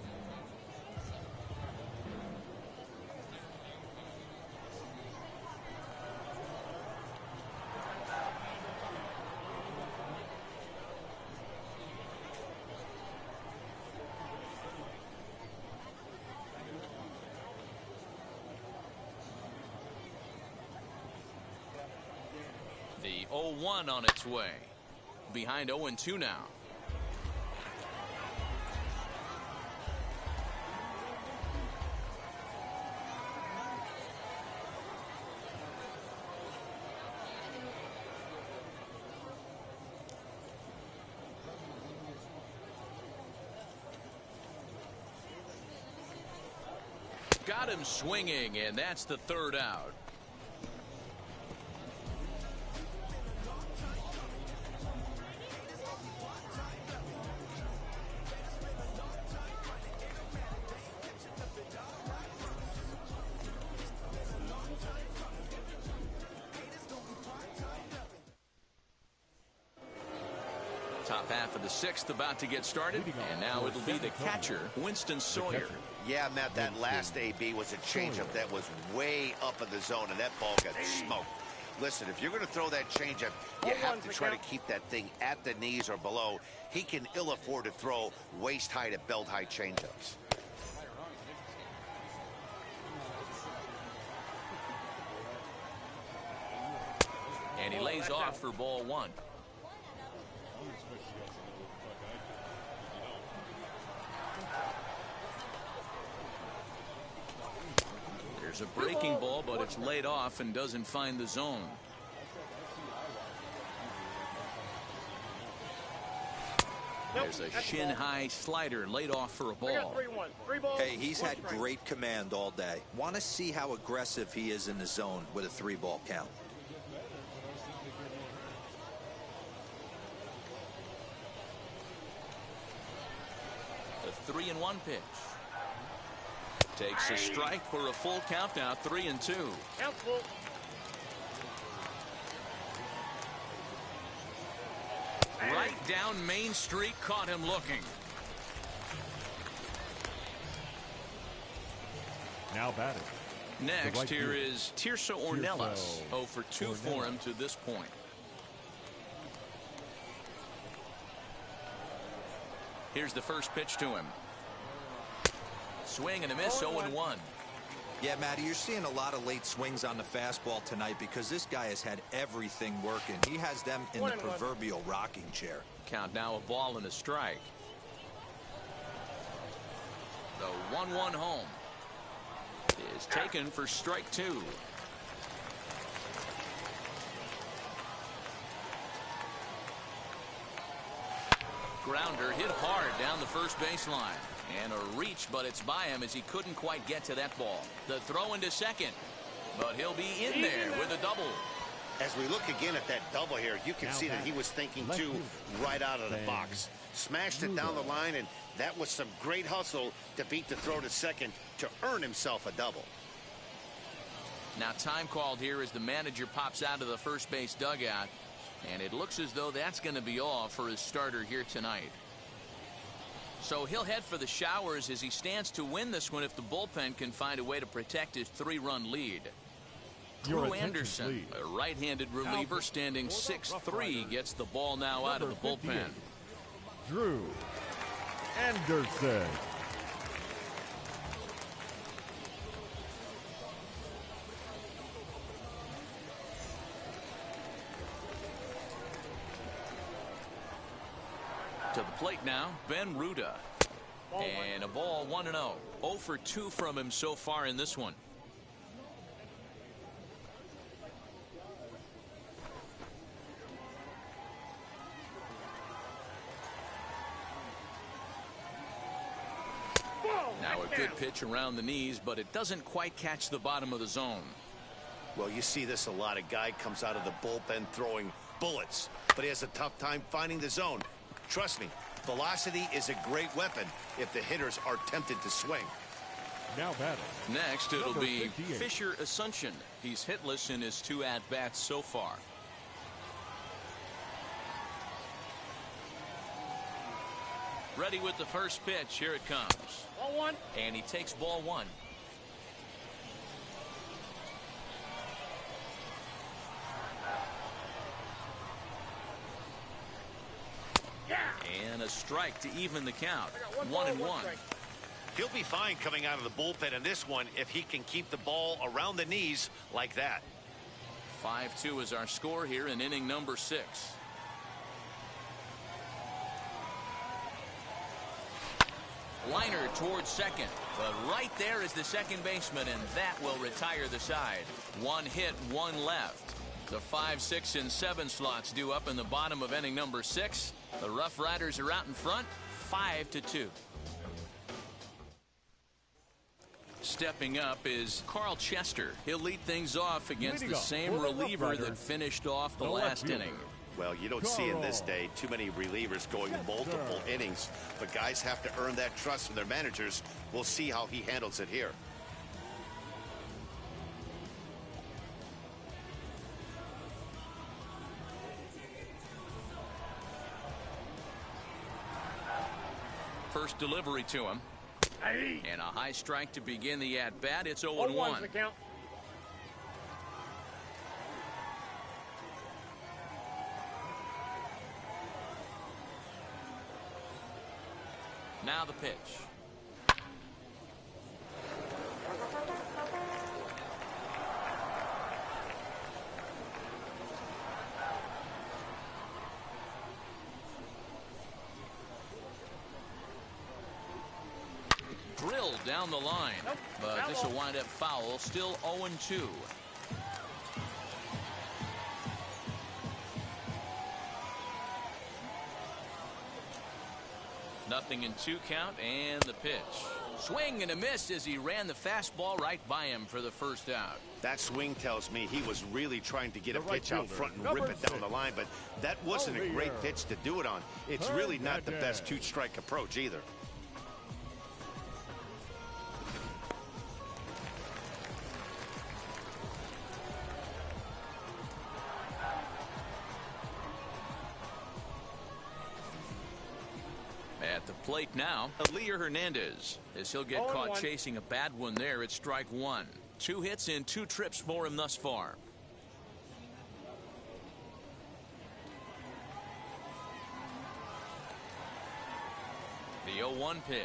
The 0-1 on its way. Behind 0-2 now. Got him swinging, and that's the third out. Top half of the sixth about to get started, and now it'll be the catcher, Winston Sawyer. Yeah, Matt, that last AB was a changeup that was way up in the zone, and that ball got smoked. Listen, if you're going to throw that changeup, you have to try to keep that thing at the knees or below. He can ill afford to throw waist-high to belt-high changeups. And he lays off for ball one. There's a breaking ball, but it's laid off and doesn't find the zone. There's a shin-high slider laid off for a ball. Hey, he's had great command all day. Want to see how aggressive he is in the zone with a 3-ball count. A 3-1 pitch. Takes a strike for a full count now, 3-2. Right down Main Street, caught him looking. Now batting. Next, here is Tirso Ornelas. 0 for 2 for him to this point. Here's the first pitch to him. Swing and a miss, 0-1. Yeah, Matty, you're seeing a lot of late swings on the fastball tonight because this guy has had everything working. He has them in the proverbial rocking chair. Count now, a ball and a strike. The 1-1 home is taken for strike 2. Grounder hit hard down the first baseline. And a reach, but it's by him as he couldn't quite get to that ball. The throw into second, but he'll be in there with a double. As we look again at that double here, you can see that he was thinking too right out of the box. Smashed it down the line, and that was some great hustle to beat the throw to second to earn himself a double. Now time called here as the manager pops out of the first base dugout, and it looks as though that's going to be all for his starter here tonight. So he'll head for the showers as he stands to win this one if the bullpen can find a way to protect his 3-run lead. Drew Anderson, a right-handed reliever standing 6'3", gets the ball now out of the bullpen. Drew Anderson. To the plate now, Ben Ruda. And a ball 1-0. 0 for 2 from him so far in this one. Now a good pitch around the knees, but it doesn't quite catch the bottom of the zone. Well, you see this a lot. A guy comes out of the bullpen throwing bullets, but he has a tough time finding the zone. Trust me, velocity is a great weapon if the hitters are tempted to swing. Now batting. Next, it'll Number be 58. Fisher Asuncion. He's hitless in his 2 at-bats so far. Ready with the first pitch. Here it comes. Ball 1. And he takes ball 1. And a strike to even the count. 1-1. He'll be fine coming out of the bullpen in this one if he can keep the ball around the knees like that. 5-2 is our score here in inning number 6. Liner towards second, but right there is the second baseman, and that will retire the side. 1 hit, 1 left. The 5, 6, and 7 slots due up in the bottom of inning number 6. The RoughRiders are out in front, 5-2. Stepping up is Carl Chester. He'll lead things off against the same reliever that finished off the last inning. Well, you don't see in this day too many relievers going multiple innings, but guys have to earn that trust from their managers. We'll see how he handles it here. First delivery to him. And a high strike to begin the at-bat. It's 0-1. Now the pitch. Drilled down the line, but this will wind up foul. Still 0-2. Nothing in 2 count, and the pitch. Swing and a miss as he ran the fastball right by him for the first out. That swing tells me he was really trying to get a pitch out front and rip it down the line, but that wasn't a great pitch to do it on. It's really not the best 2-strike approach either. At the plate now, Lear Hernandez, as he'll get caught chasing a bad one there at strike 1. 2 hits in 2 trips for him thus far. The 0-1 pitch.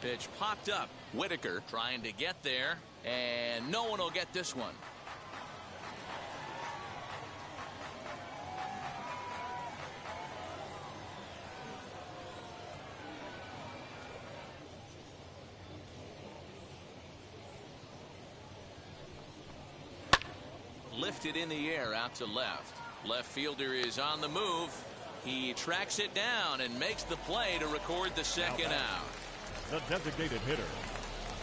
Pitch popped up. Whitaker trying to get there, and no one will get this one. Lifted in the air out to left. Left fielder is on the move. He tracks it down and makes the play to record the second out. The designated hitter.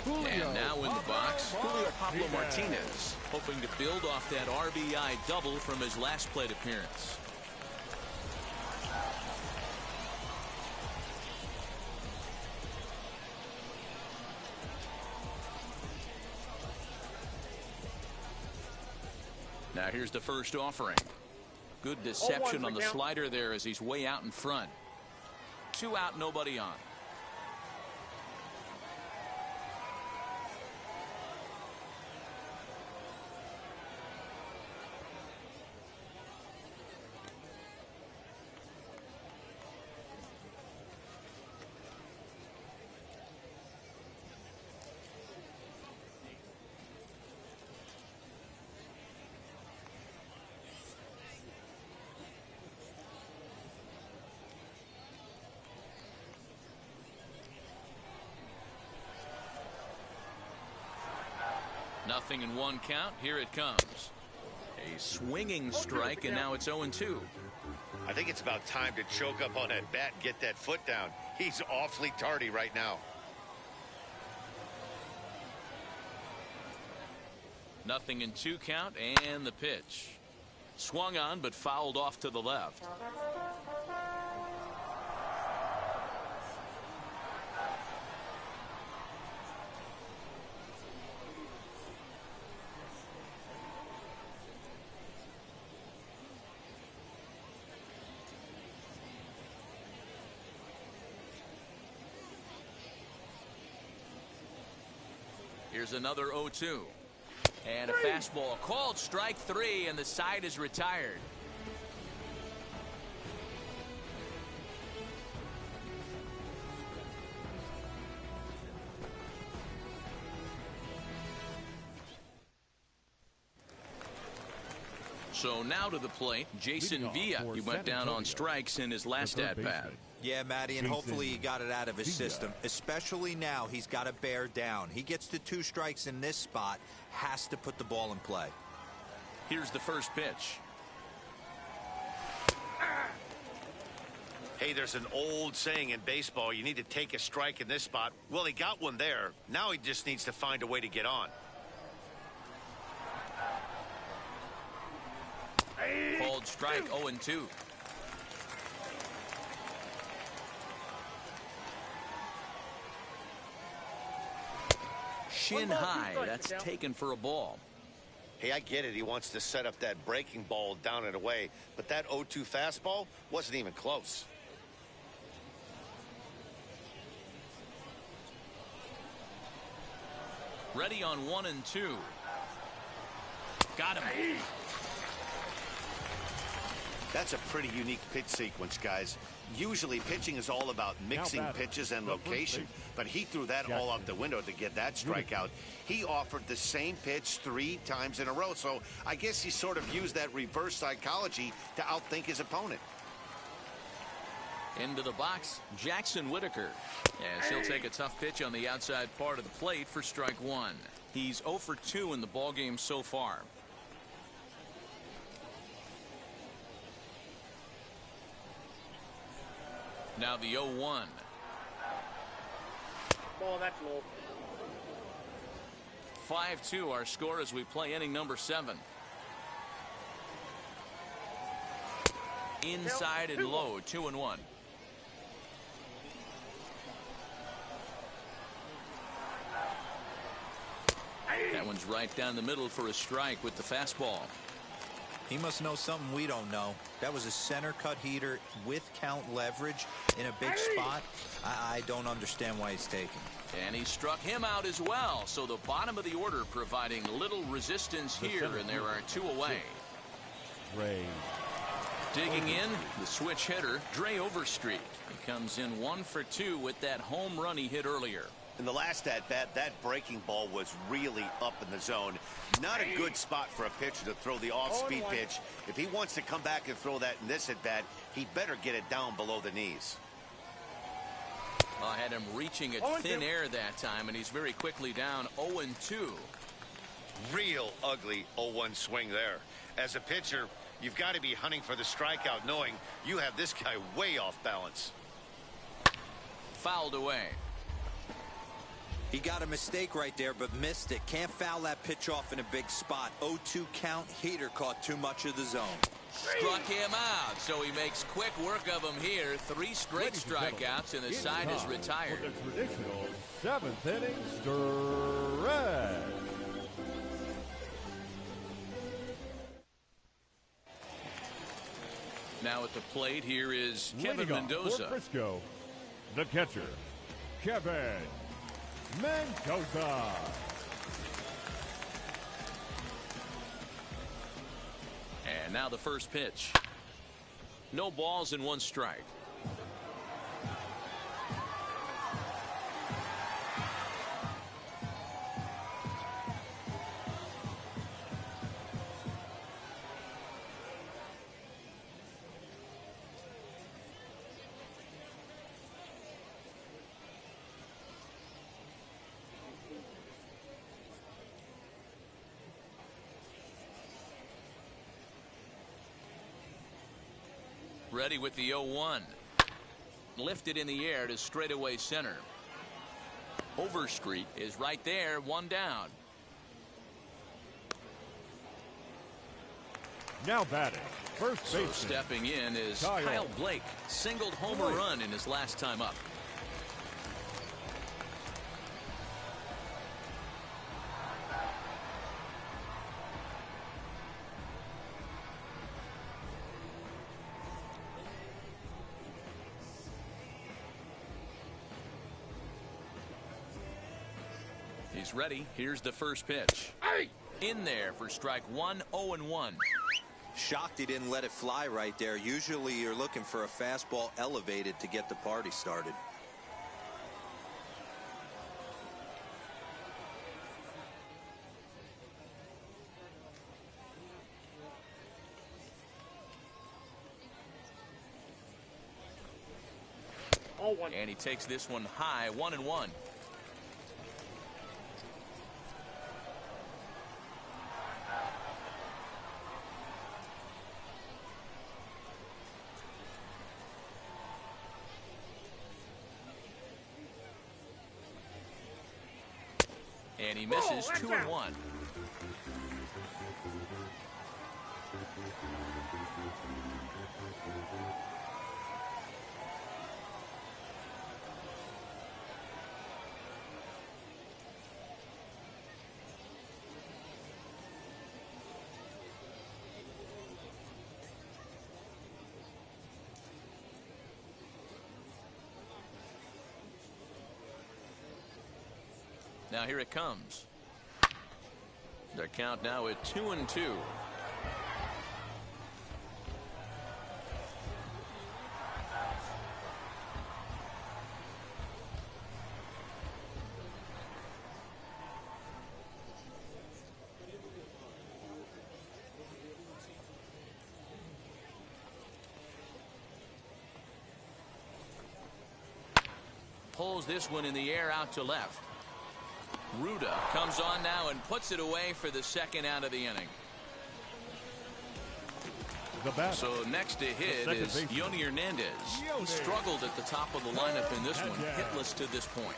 And now in the box, Julio Pablo Martinez, hoping to build off that RBI double from his last plate appearance. Now here's the first offering. Good deception on the slider there as he's way out in front. 2 out, nobody on. Nothing in 1 count. Here it comes. A swinging strike, and now it's 0-2. I think it's about time to choke up on that bat and get that foot down. He's awfully tardy right now. Nothing in 2 count, and the pitch. Swung on, but fouled off to the left. Here's another 0-2. And a fastball called strike 3, and the side is retired. So now to the plate, Jason Villa. He went down on strikes in his last at-bat. Yeah, Matty, and hopefully he got it out of his system. Especially now, he's got to bear down. He gets to 2 strikes in this spot, has to put the ball in play. Here's the first pitch. Hey, there's an old saying in baseball, you need to take a strike in this spot. Well, he got one there. Now he just needs to find a way to get on. Called strike 0-2. Shin high. That's taken for a ball. Hey, I get it. He wants to set up that breaking ball down and away, but that 0-2 fastball wasn't even close. Ready on 1 and 2. Got him. That's a pretty unique pitch sequence, guys. Usually pitching is all about mixing pitches and location, but he threw that all out the window to get that strikeout. He offered the same pitch 3 times in a row, so I guess he sort of used that reverse psychology to outthink his opponent. Into the box, Jackson Whitaker. As he'll take a tough pitch on the outside part of the plate for strike 1. He's 0 for 2 in the ballgame so far. Now the 0-1. Ball, that's low. 5-2 our score as we play inning number 7. Inside and low, 2-1. That one's right down the middle for a strike with the fastball. He must know something we don't know. That was a center cut heater with count leverage in a big spot. I don't understand why he's taking. And he struck him out as well. So the bottom of the order providing little resistance here, and there are 2 away. Ray. Digging in, the switch hitter, Dre Overstreet. He comes in 1 for 2 with that home run he hit earlier. In the last at-bat, that breaking ball was really up in the zone. Not a good spot for a pitcher to throw the off-speed pitch. If he wants to come back and throw that in this at-bat, he better get it down below the knees. I had him reaching at thin air that time, and he's very quickly down 0-2. Real ugly 0-1 swing there. As a pitcher, you've got to be hunting for the strikeout, knowing you have this guy way off balance. Fouled away. He got a mistake right there, but missed it. Can't foul that pitch off in a big spot. 0-2 count. Heater caught too much of the zone. Struck him out, so he makes quick work of him here. 3 straight strikeouts, and the side is retired. For the traditional 7th inning stretch. Now at the plate, here is Kevin Leading off Mendoza. for Frisco, the catcher, Kevin Mendoza. And now the first pitch. No balls and 1 strike. Ready with the 0-1. Lifted in the air to straightaway center. Overstreet is right there, 1 down. Now batting, first So baseman. stepping in is Kyle Blake. Singled homer run in his last time up. He's ready. Here's the first pitch. In there for strike one, 0-1. Shocked he didn't let it fly right there. Usually you're looking for a fastball elevated to get the party started. And he takes this one high, 1-1. And he misses 2-1. Now here it comes. Their count now at 2-2. Pulls this one in the air out to left. Ruda comes on now and puts it away for the second out of the inning. So next to hit is Yoni Hernandez. He struggled at the top of the lineup in this one, hitless to this point.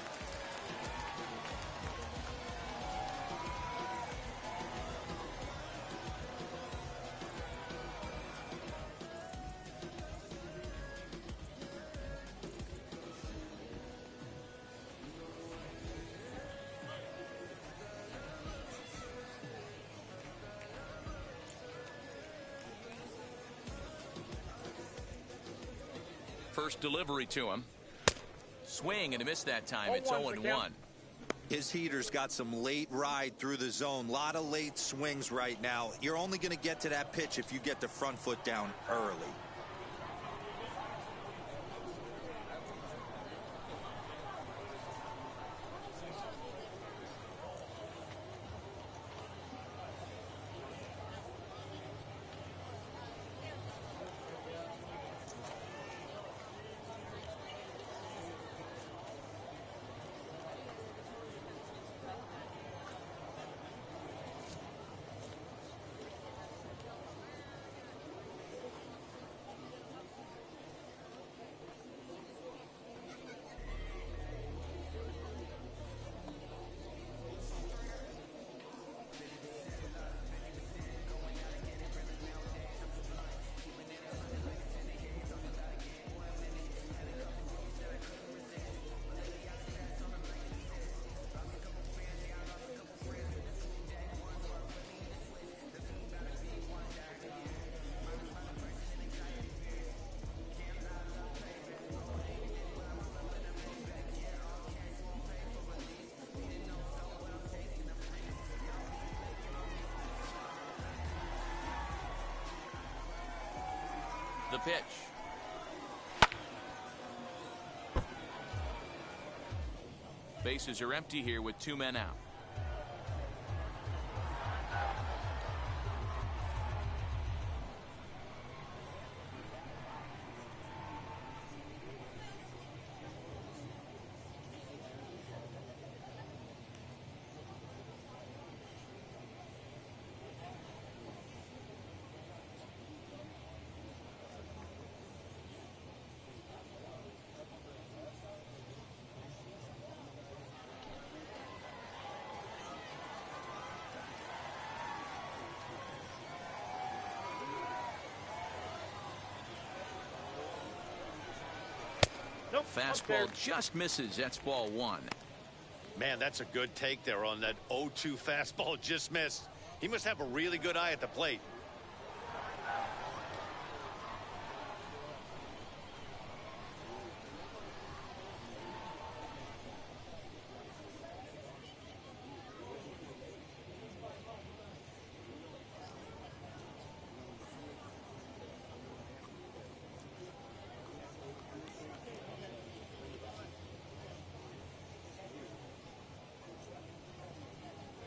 First delivery to him. Swing and a miss that time. It's 0-1. His heater's got some late ride through the zone. A lot of late swings right now. You're only going to get to that pitch if you get the front foot down early. The pitch. Bases are empty here with 2 men out. Fastball just misses. That's ball 1. Man, that's a good take there on that 0-2 fastball just missed. He must have a really good eye at the plate.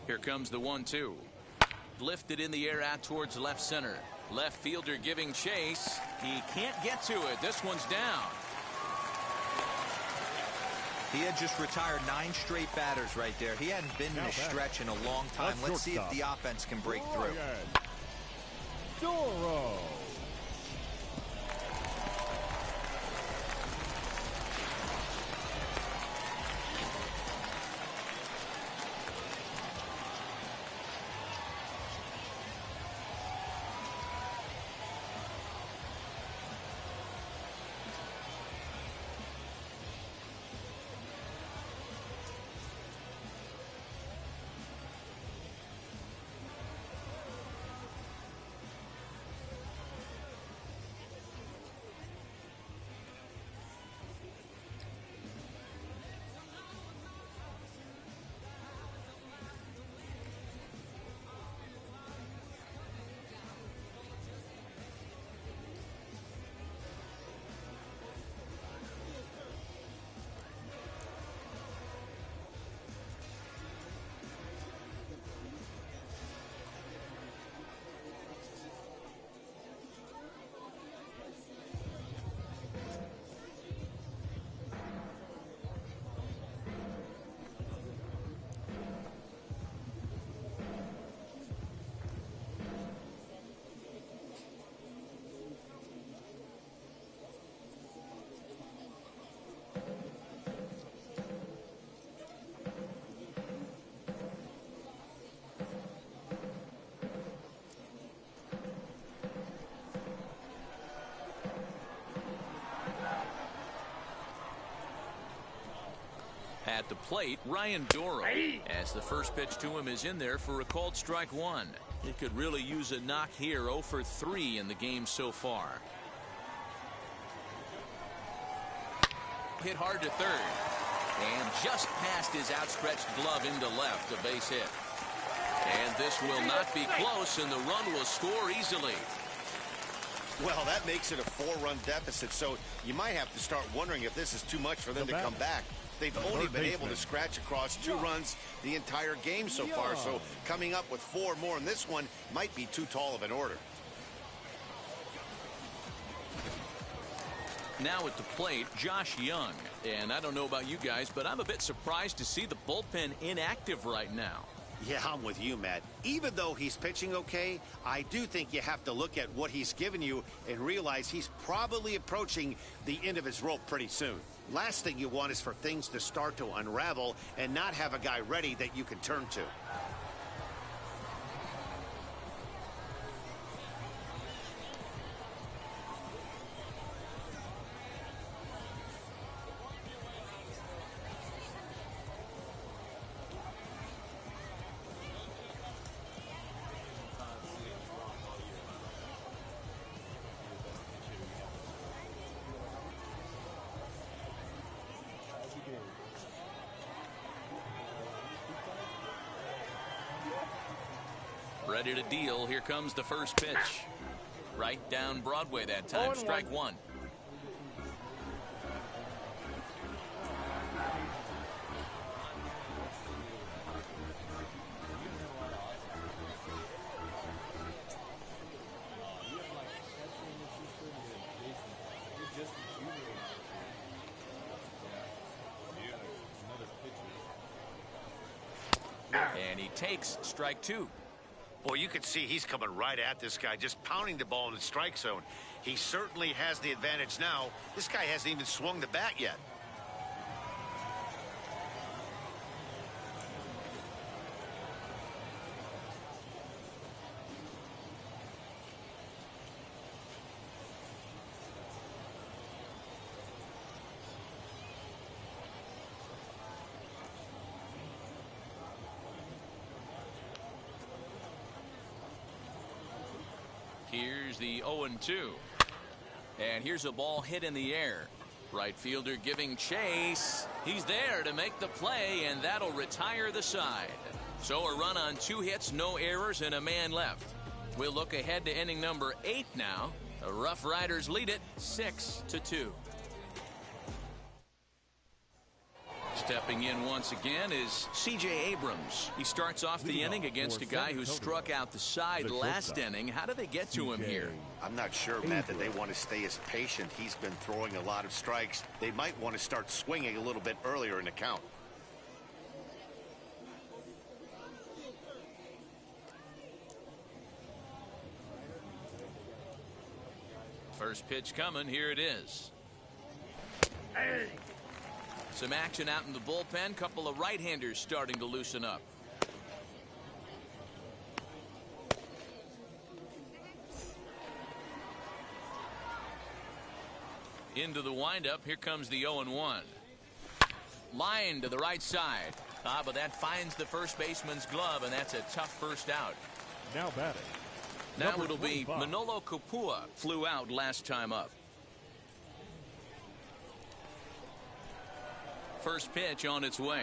Here comes the 1-2. Lifted in the air out towards left center. Left fielder giving chase. He can't get to it. This one's down. He had just retired 9 straight batters right there. He hadn't been in a stretch in a long time. Let's see if the offense can break through. Doro. At the plate, Ryan Doro, as the first pitch to him is in there for a called strike 1. He could really use a knock here. 0 for 3 in the game so far. Hit hard to third. And just past his outstretched glove into left, a base hit. And this will not be close, and the run will score easily. Well, that makes it a 4-run deficit, so you might have to start wondering if this is too much for them to come back. They've only been able to scratch across 2 runs the entire game so far, so coming up with 4 more in this one might be too tall of an order. Now at the plate, Josh Young. And I don't know about you guys, but I'm a bit surprised to see the bullpen inactive right now. Yeah, I'm with you, Matt. Even though he's pitching okay, I do think you have to look at what he's given you and realize he's probably approaching the end of his rope pretty soon. Last thing you want is for things to start to unravel and not have a guy ready that you can turn to. Ready to deal. Here comes the first pitch. Right down Broadway that time. Strike 1. And he takes strike 2. Boy, you can see he's coming right at this guy, just pounding the ball in the strike zone. He certainly has the advantage now. This guy hasn't even swung the bat yet. Here's the 0-2. And here's a ball hit in the air. Right fielder giving chase. He's there to make the play, and that'll retire the side. So a run on 2 hits, no errors, and a man left. We'll look ahead to inning number 8 now. The RoughRiders lead it 6-2. Stepping in once again is C.J. Abrams. He starts off the inning against a guy who struck out the side last inning. How do they get to him here? I'm not sure, Matt, that they want to stay as patient. He's been throwing a lot of strikes. They might want to start swinging a little bit earlier in the count. First pitch coming. Here it is. Some action out in the bullpen. Couple of right-handers starting to loosen up. Into the windup. Here comes the 0-1. Line to the right side. But that finds the first baseman's glove, and that's a tough first out. Now batting. Now Number it'll be 25. Manolo Kapua. Flew out last time up. First pitch on its way.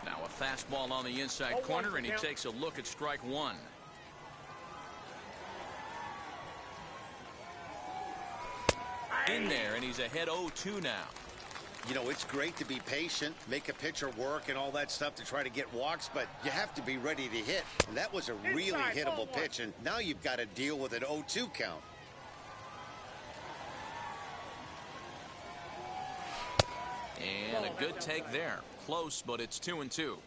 Now a fastball on the inside corner, and he takes a look at strike one. In there, and he's ahead 0-2 now. You know, it's great to be patient, make a pitcher work and all that stuff to try to get walks, but you have to be ready to hit. And that was a really hittable pitch, and now you've got to deal with an 0-2 count. And a good take there. Close, but it's 2-2.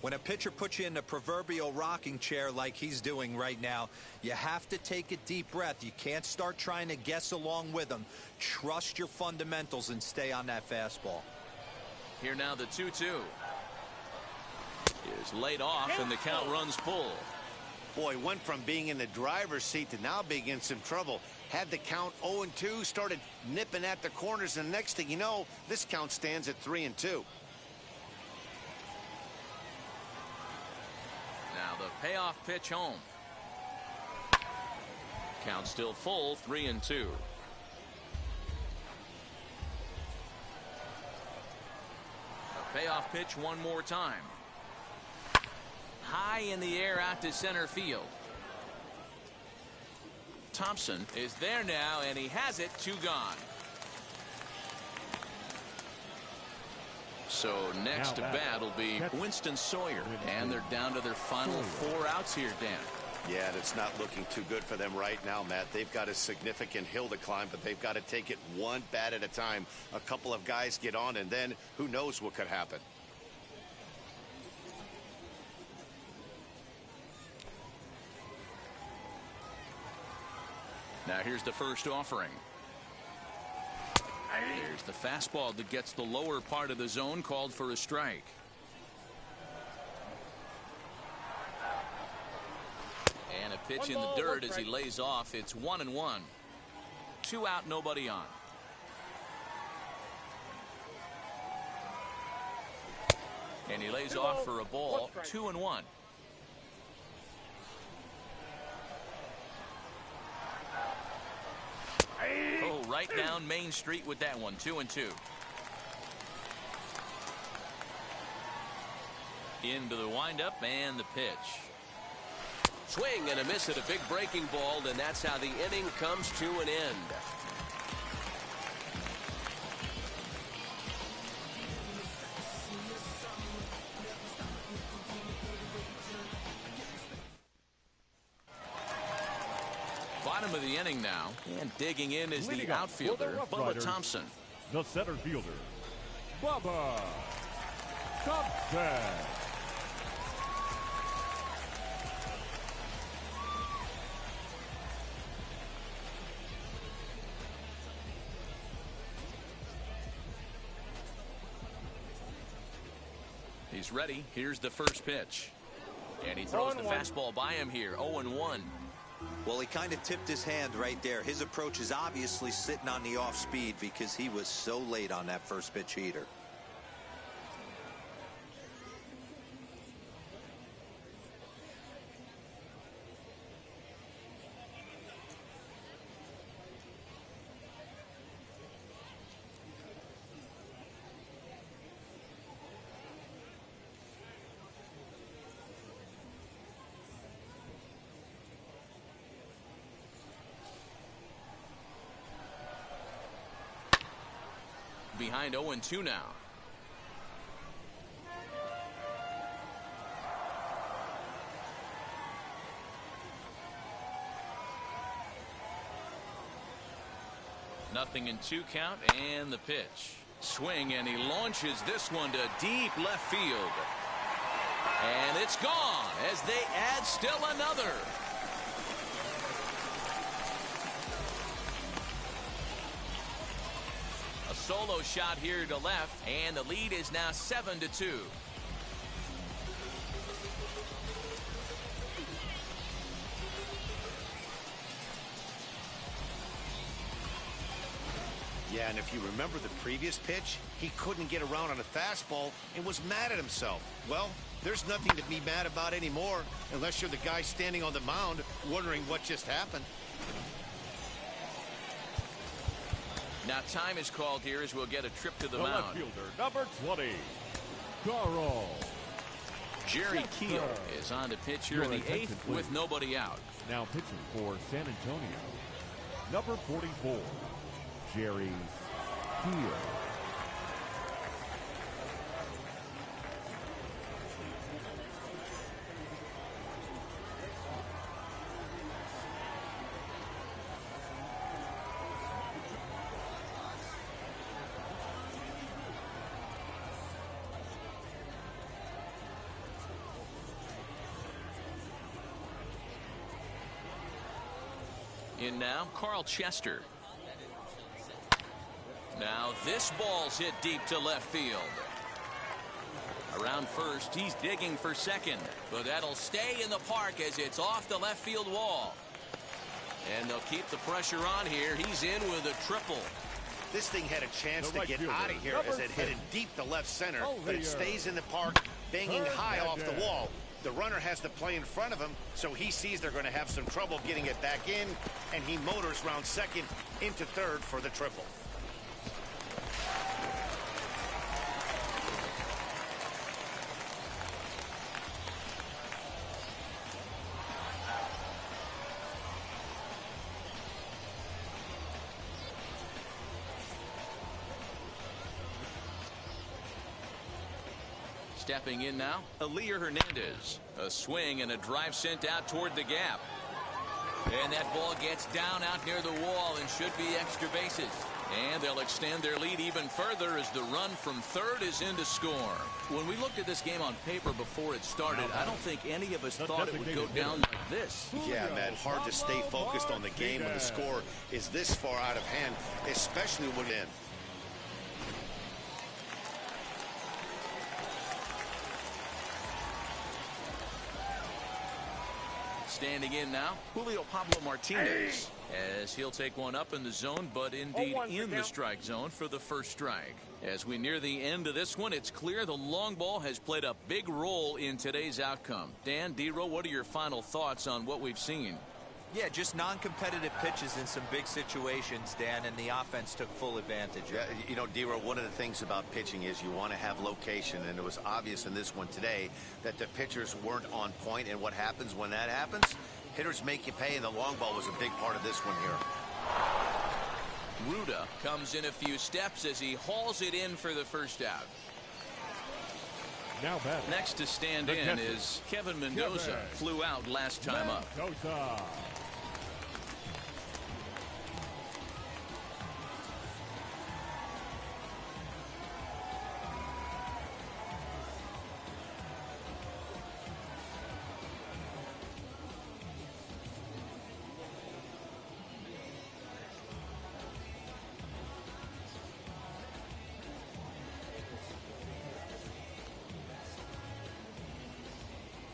When a pitcher puts you in the proverbial rocking chair like he's doing right now, you have to take a deep breath. You can't start trying to guess along with him. Trust your fundamentals and stay on that fastball. Here now the 2-2. Is laid off, and the count runs full. Boy, went from being in the driver's seat to now being in some trouble. Had the count 0-2, started nipping at the corners, and the next thing you know, this count stands at 3-2. Now the payoff pitch home. Count still full, 3-2. A payoff pitch one more time. High in the air out to center field. Thompson is there now, and he has it. 2 gone. So next to bat will be Winston Sawyer, and they're down to their final 4 outs here, Dan. Yeah, that's not looking too good for them right now, Matt. They've got a significant hill to climb, but they've got to take it one bat at a time. A couple of guys get on, and then who knows what could happen. Now here's the first offering. There's the fastball that gets the lower part of the zone, called for a strike. And a pitch in the dirt as he lays off. It's 1-1. 2 out, nobody on. And he lays off for a ball. 2-1. Oh, right down Main Street with that one. 2-2. Into the windup and the pitch. Swing and a miss at a big breaking ball, and that's how the inning comes to an end. Bottom of the inning now, and digging in is the outfielder, Bubba Thompson. The center fielder, Bubba Thompson. He's ready. Here's the first pitch. And he throws the fastball by him here. 0-1. Well, he kind of tipped his hand right there. His approach is obviously sitting on the off speed because he was so late on that first pitch heater. Behind 0-2 now. 0-2 count, and the pitch. Swing, and he launches this one to deep left field. And it's gone as they add still another. A solo shot here to left, and the lead is now 7-2. Yeah, and if you remember the previous pitch, he couldn't get around on a fastball and was mad at himself. Well, there's nothing to be mad about anymore unless you're the guy standing on the mound wondering what just happened. Now time is called here as we'll get a trip to the The mound. left fielder, number 20, Carl. Jerry Keel is on to pitch here in the Your 8th attention, with please. nobody out. Now pitching for San Antonio, number 44, Jerry Keel. In now, Carl Chester. Now this ball's hit deep to left field. Around first, he's digging for second, but that'll stay in the park as it's off the left field wall. And they'll keep the pressure on here. He's in with a triple. This thing had a chance The to right get fielder, out of here number as it headed 6. deep to left center, Over but it here. stays in the park, banging high off the Hernandez. wall. The runner has the play in front of him, so he sees they're going to have some trouble getting it back in, and he motors round second into third for the triple. Stepping in now, Elier Hernandez. A swing and a drive sent out toward the gap. And that ball gets down out near the wall and should be extra bases. And they'll extend their lead even further as the run from third is in to score. When we looked at this game on paper before it started, I don't think any of us thought it would go down like this. Yeah, man, hard to stay focused on the game when the score is this far out of hand, especially when in. Standing in now, Julio Pablo Martinez, as he'll take one up in the zone, but indeed in the strike zone for the first strike. As we near the end of this one, it's clear the long ball has played a big role in today's outcome. Dan, D-Row, what are your final thoughts on what we've seen? Yeah, just non-competitive pitches in some big situations, Dan, and the offense took full advantage of it. Yeah, you know, D-Row, one of the things about pitching is you want to have location, and it was obvious in this one today that the pitchers weren't on point, and what happens when that happens? Hitters make you pay, and the long ball was a big part of this one here. Ruda comes in a few steps as he hauls it in for the first out. Now batting. Next to stand The in catcher, is Kevin Mendoza. Kevin Flew out last time up. Mendoza.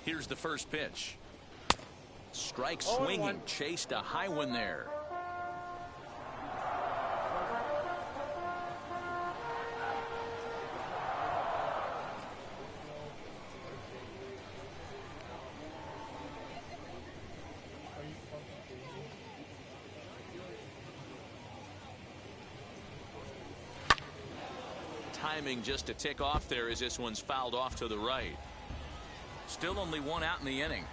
Here's the first pitch. Strike swinging, chased a high one there. Timing just to tick off there as this one's fouled off to the right. Still only one out in the inning.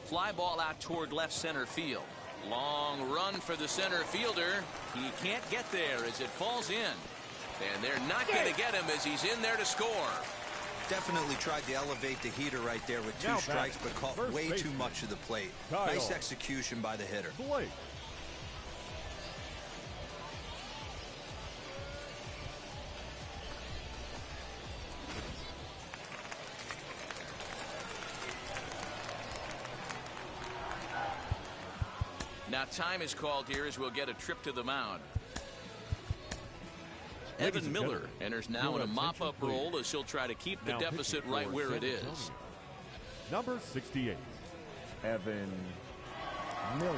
Fly ball out toward left center field. Long run for the center fielder. He can't get there as it falls in. And they're not going to get him as he's in there to score. Definitely tried to elevate the heater right there with 2 strikes, but caught way too much of the plate. Nice execution by the hitter. Blake. Now time is called here as we'll get a trip to the mound. Evan Miller enters now in a mop-up role as he'll try to keep the deficit right where it is. Number 68, Evan Miller.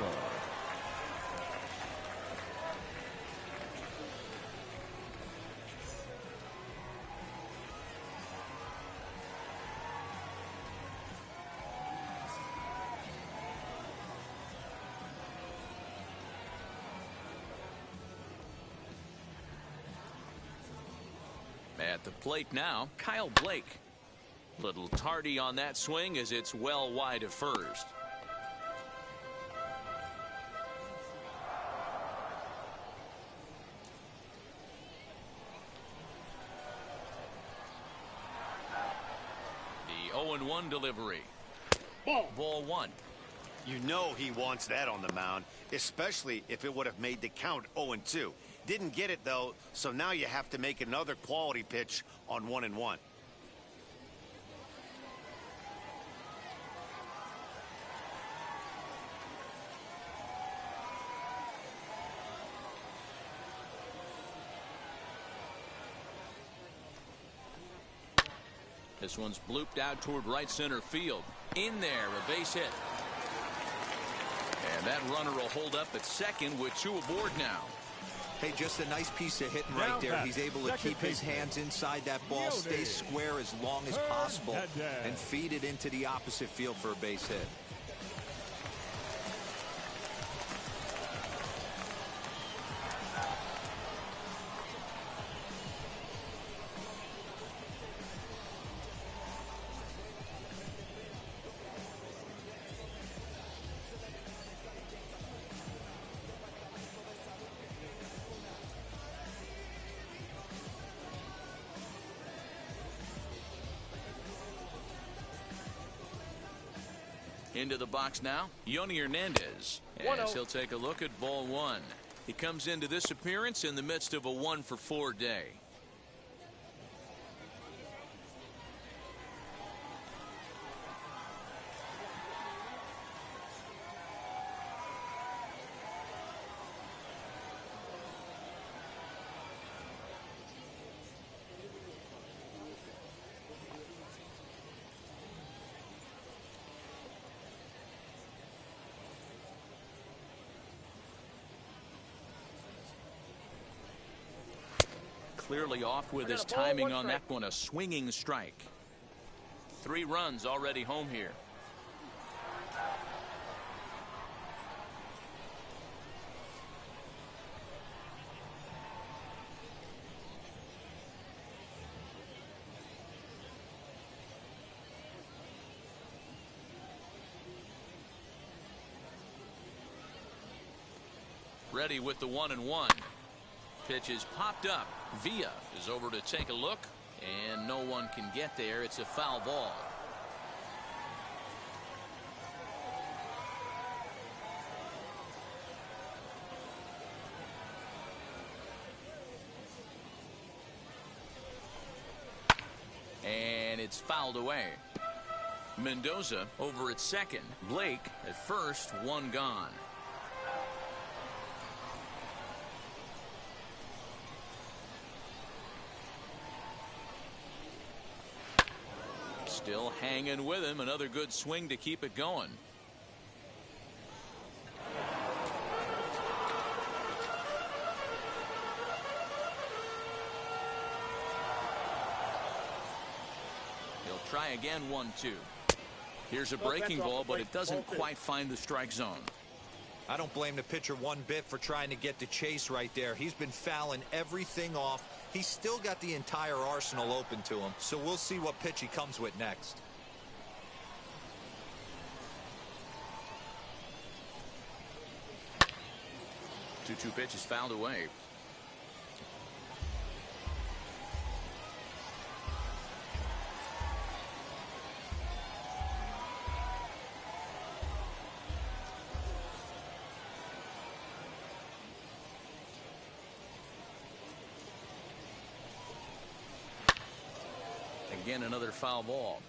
At the plate now, Kyle Blake. Little tardy on that swing as it's well wide of first. The 0-1 delivery. Ball 1. You know he wants that on the mound, especially if it would have made the count 0-2. Didn't get it, though, so now you have to make another quality pitch on 1-1. This one's blooped out toward right center field. In there, a base hit. And that runner will hold up at second with 2 aboard now. Hey, just a nice piece of hitting right there. He's able to keep his hands inside that ball, stay square as long as possible, and feed it into the opposite field for a base hit. Into the box now, Yoni Hernandez, as he'll take a look at ball 1. He comes into this appearance in the midst of a 1-for-4 day. Clearly off with his timing on that one, a swinging strike. 3 runs already home here. Ready with the 1-1. Pitch is popped up. Villa is over to take a look, and no one can get there. It's a foul ball. And it's fouled away. Mendoza over at second. Blake at first, 1 gone. Still hanging with him. Another good swing to keep it going. He'll try again, 1-2. Here's a breaking ball, but it doesn't quite find the strike zone. I don't blame the pitcher one bit for trying to get the chase right there. He's been fouling everything off. He's still got the entire arsenal open to him, so we'll see what pitch he comes with next. 2-2 pitch is fouled away. Again, another foul ball.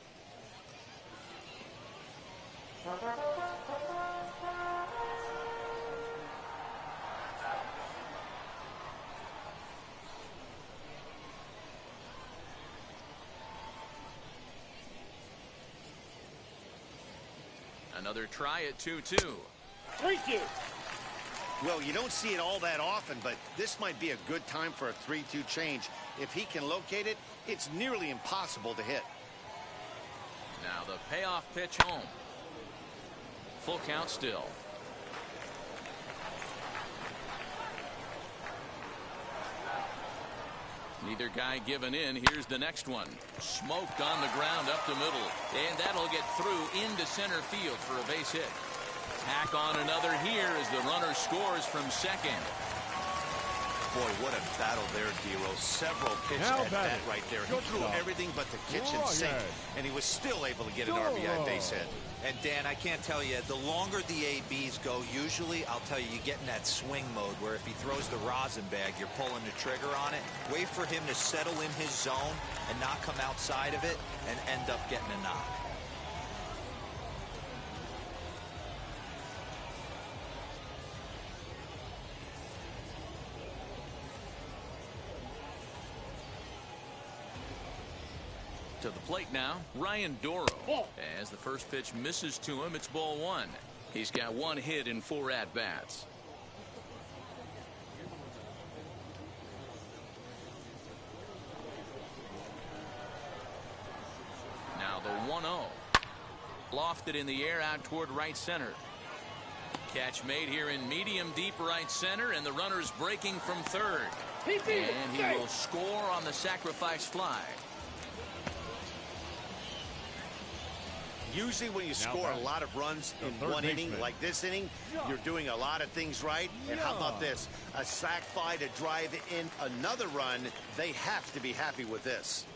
Another try at 2-2. 3-2. Well, you don't see it all that often, but this might be a good time for a 3-2 change. If he can locate it, it's nearly impossible to hit. Now the payoff pitch home. Full count still. Neither guy giving in. Here's the next one. Smoked on the ground up the middle. And that'll get through into center field for a base hit. Tack on another here as the runner scores from second. Boy, what a battle there, Dero. Several pitches at bat right there. He threw everything but the kitchen sink, and he was still able to get an RBI base hit. And Dan, I can't tell you, the longer the ABs go, usually, I'll tell you, you get in that swing mode where if he throws the rosin bag, you're pulling the trigger on it. Wait for him to settle in his zone and not come outside of it and end up getting a knock. To the plate now, Ryan Doro. As the first pitch misses to him, it's ball one. He's got one hit in 4 at-bats. Now the 1-0. Lofted in the air out toward right center. Catch made here in medium deep right center, and the runner's breaking from third. And he will score on the sacrifice fly. Usually when you score a lot of runs in one inning, like this inning, you're doing a lot of things right. And how about this? A sac fly to drive in another run. They have to be happy with this.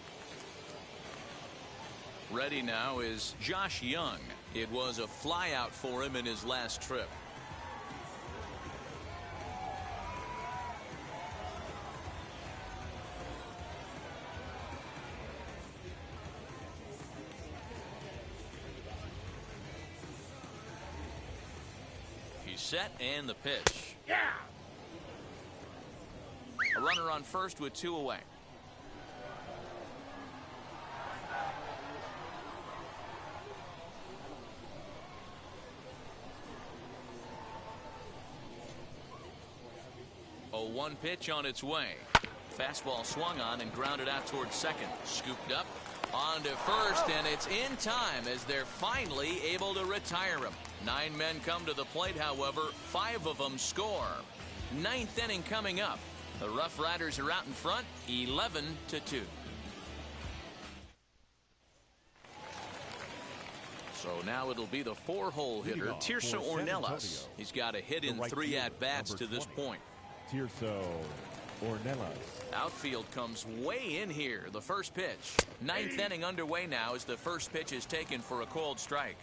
Ready now is Josh Young. It was a fly out for him in his last trip. Set and the pitch. A runner on first with 2 away. A 1 pitch on its way. Fastball swung on and grounded out towards second. Scooped up on to first, and it's in time as they're finally able to retire him. 9 men come to the plate, however, 5 of them score. 9th inning coming up. The RoughRiders are out in front, 11-2. So now it'll be the 4-hole hitter, Tirso Ornelas. He's got a hit in 3 at-bats to this point. Tirso Ornelas. Outfield comes way in here. The first pitch. 9th inning underway now as the first pitch is taken for a called strike.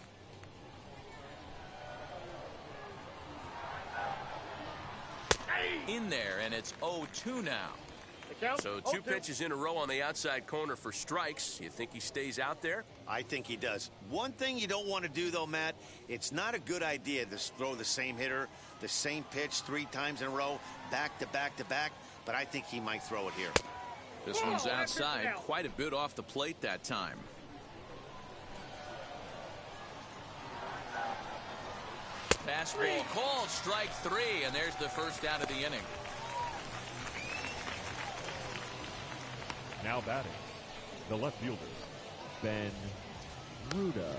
In there, and it's 0-2 now. So 2 pitches in a row on the outside corner for strikes. You think he stays out there? I think he does. One thing you don't want to do, though, Matt, it's not a good idea to throw the same hitter, the same pitch 3 times in a row, back to back to back, but I think he might throw it here. This one's outside, quite a bit off the plate that time. Fastball called, strike 3, and there's the first out of the inning. Now batting, the left fielder, Ben Ruda.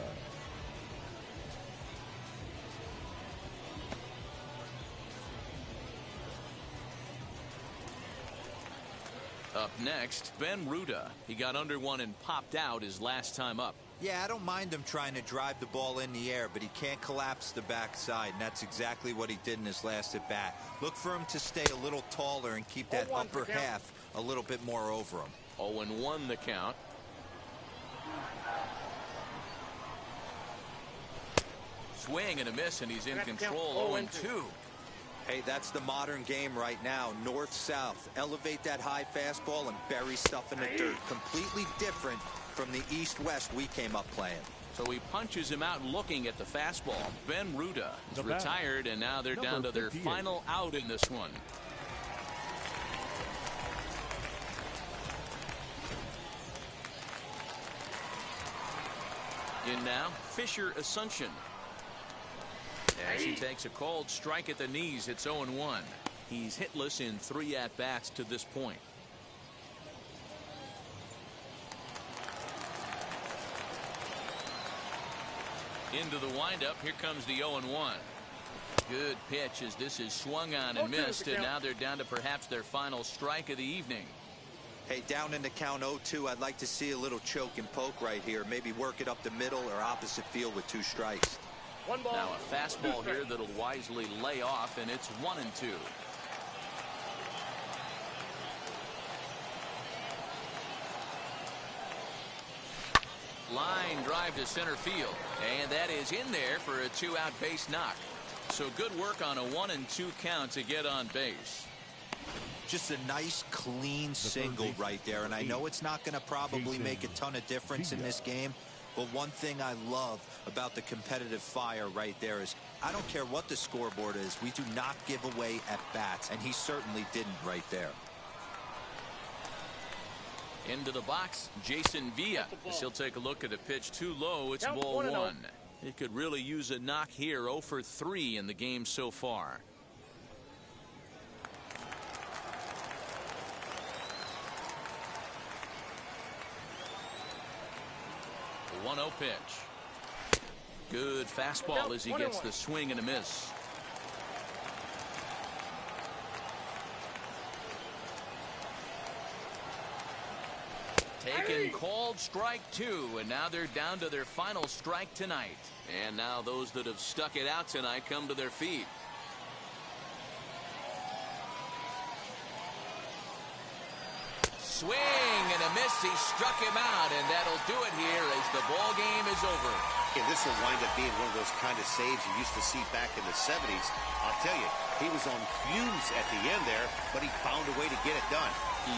Up next, Ben Ruda. He got under one and popped out his last time up. Yeah, I don't mind him trying to drive the ball in the air, but he can't collapse the backside, and that's exactly what he did in his last at-bat. Look for him to stay a little taller and keep that upper half a little bit more over him. 0-1 the count. Swing and a miss, and he's in control. 0-2. Hey, that's the modern game right now. North-south. Elevate that high fastball and bury stuff in the dirt. Completely different from the east-west we came up playing. So he punches him out looking at the fastball. Ben Ruda is retired, and now they're down to their final out in this one. In now, Fisher Asuncion. As he takes a cold strike at the knees, it's 0-1. He's hitless in 3 at-bats to this point. Into the windup, here comes the 0-1. Good pitch as this is swung on and missed, and now they're down to perhaps their final strike of the evening. Hey, down in the count 0-2, I'd like to see a little choke and poke right here. Maybe work it up the middle or opposite field with 2 strikes. Now a fastball here that'll wisely lay off, and it's 1-2. Line drive to center field, and that is in there for a 2-out base knock. So good work on a 1-2 count to get on base. Just a nice, clean single right there, and I know it's not going to probably make a ton of difference in this game, but one thing I love about the competitive fire right there is I don't care what the scoreboard is, we do not give away at-bats, and he certainly didn't right there. Into the box, Jason Villa. As he'll take a look at a pitch too low, it's ball 1. He could really use a knock here. 0 for 3 in the game so far. The 1-0 pitch. Good fastball as he gets the swing and a miss. Taken called strike 2, and now they're down to their final strike tonight. And now those that have stuck it out tonight come to their feet. Swing and a miss. He struck him out, and that'll do it here as the ball game is over. And this will wind up being one of those kind of saves you used to see back in the 70s. I'll tell you, he was on fumes at the end there, but he found a way to get it done.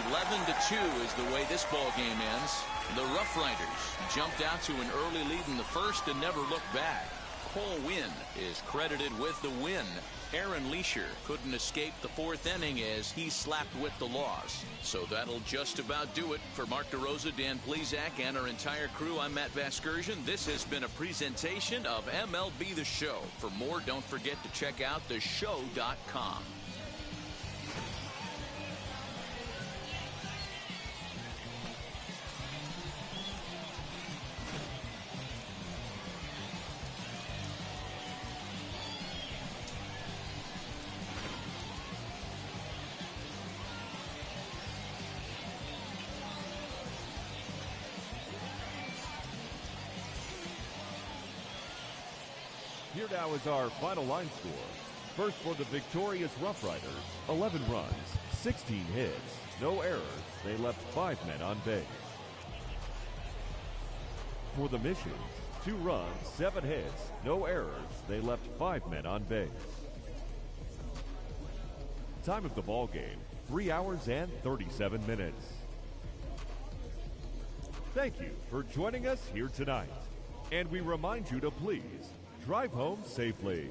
11-2 is the way this ball game ends. The RoughRiders jumped out to an early lead in the first and never looked back. Cole Winn is credited with the win. Aaron Leisure couldn't escape the 4th inning as he slapped with the loss. So that'll just about do it. For Mark DeRosa, Dan Plezak, and our entire crew, I'm Matt Vasgersian. This has been a presentation of MLB The Show. For more, don't forget to check out theshow.com. Here now is our final line score. First for the victorious RoughRiders, 11 runs, 16 hits, no errors. They left 5 men on base. For the Missions, 2 runs, 7 hits, no errors. They left 5 men on base. Time of the ball game, 3 hours and 37 minutes. Thank you for joining us here tonight. And we remind you to please drive home safely.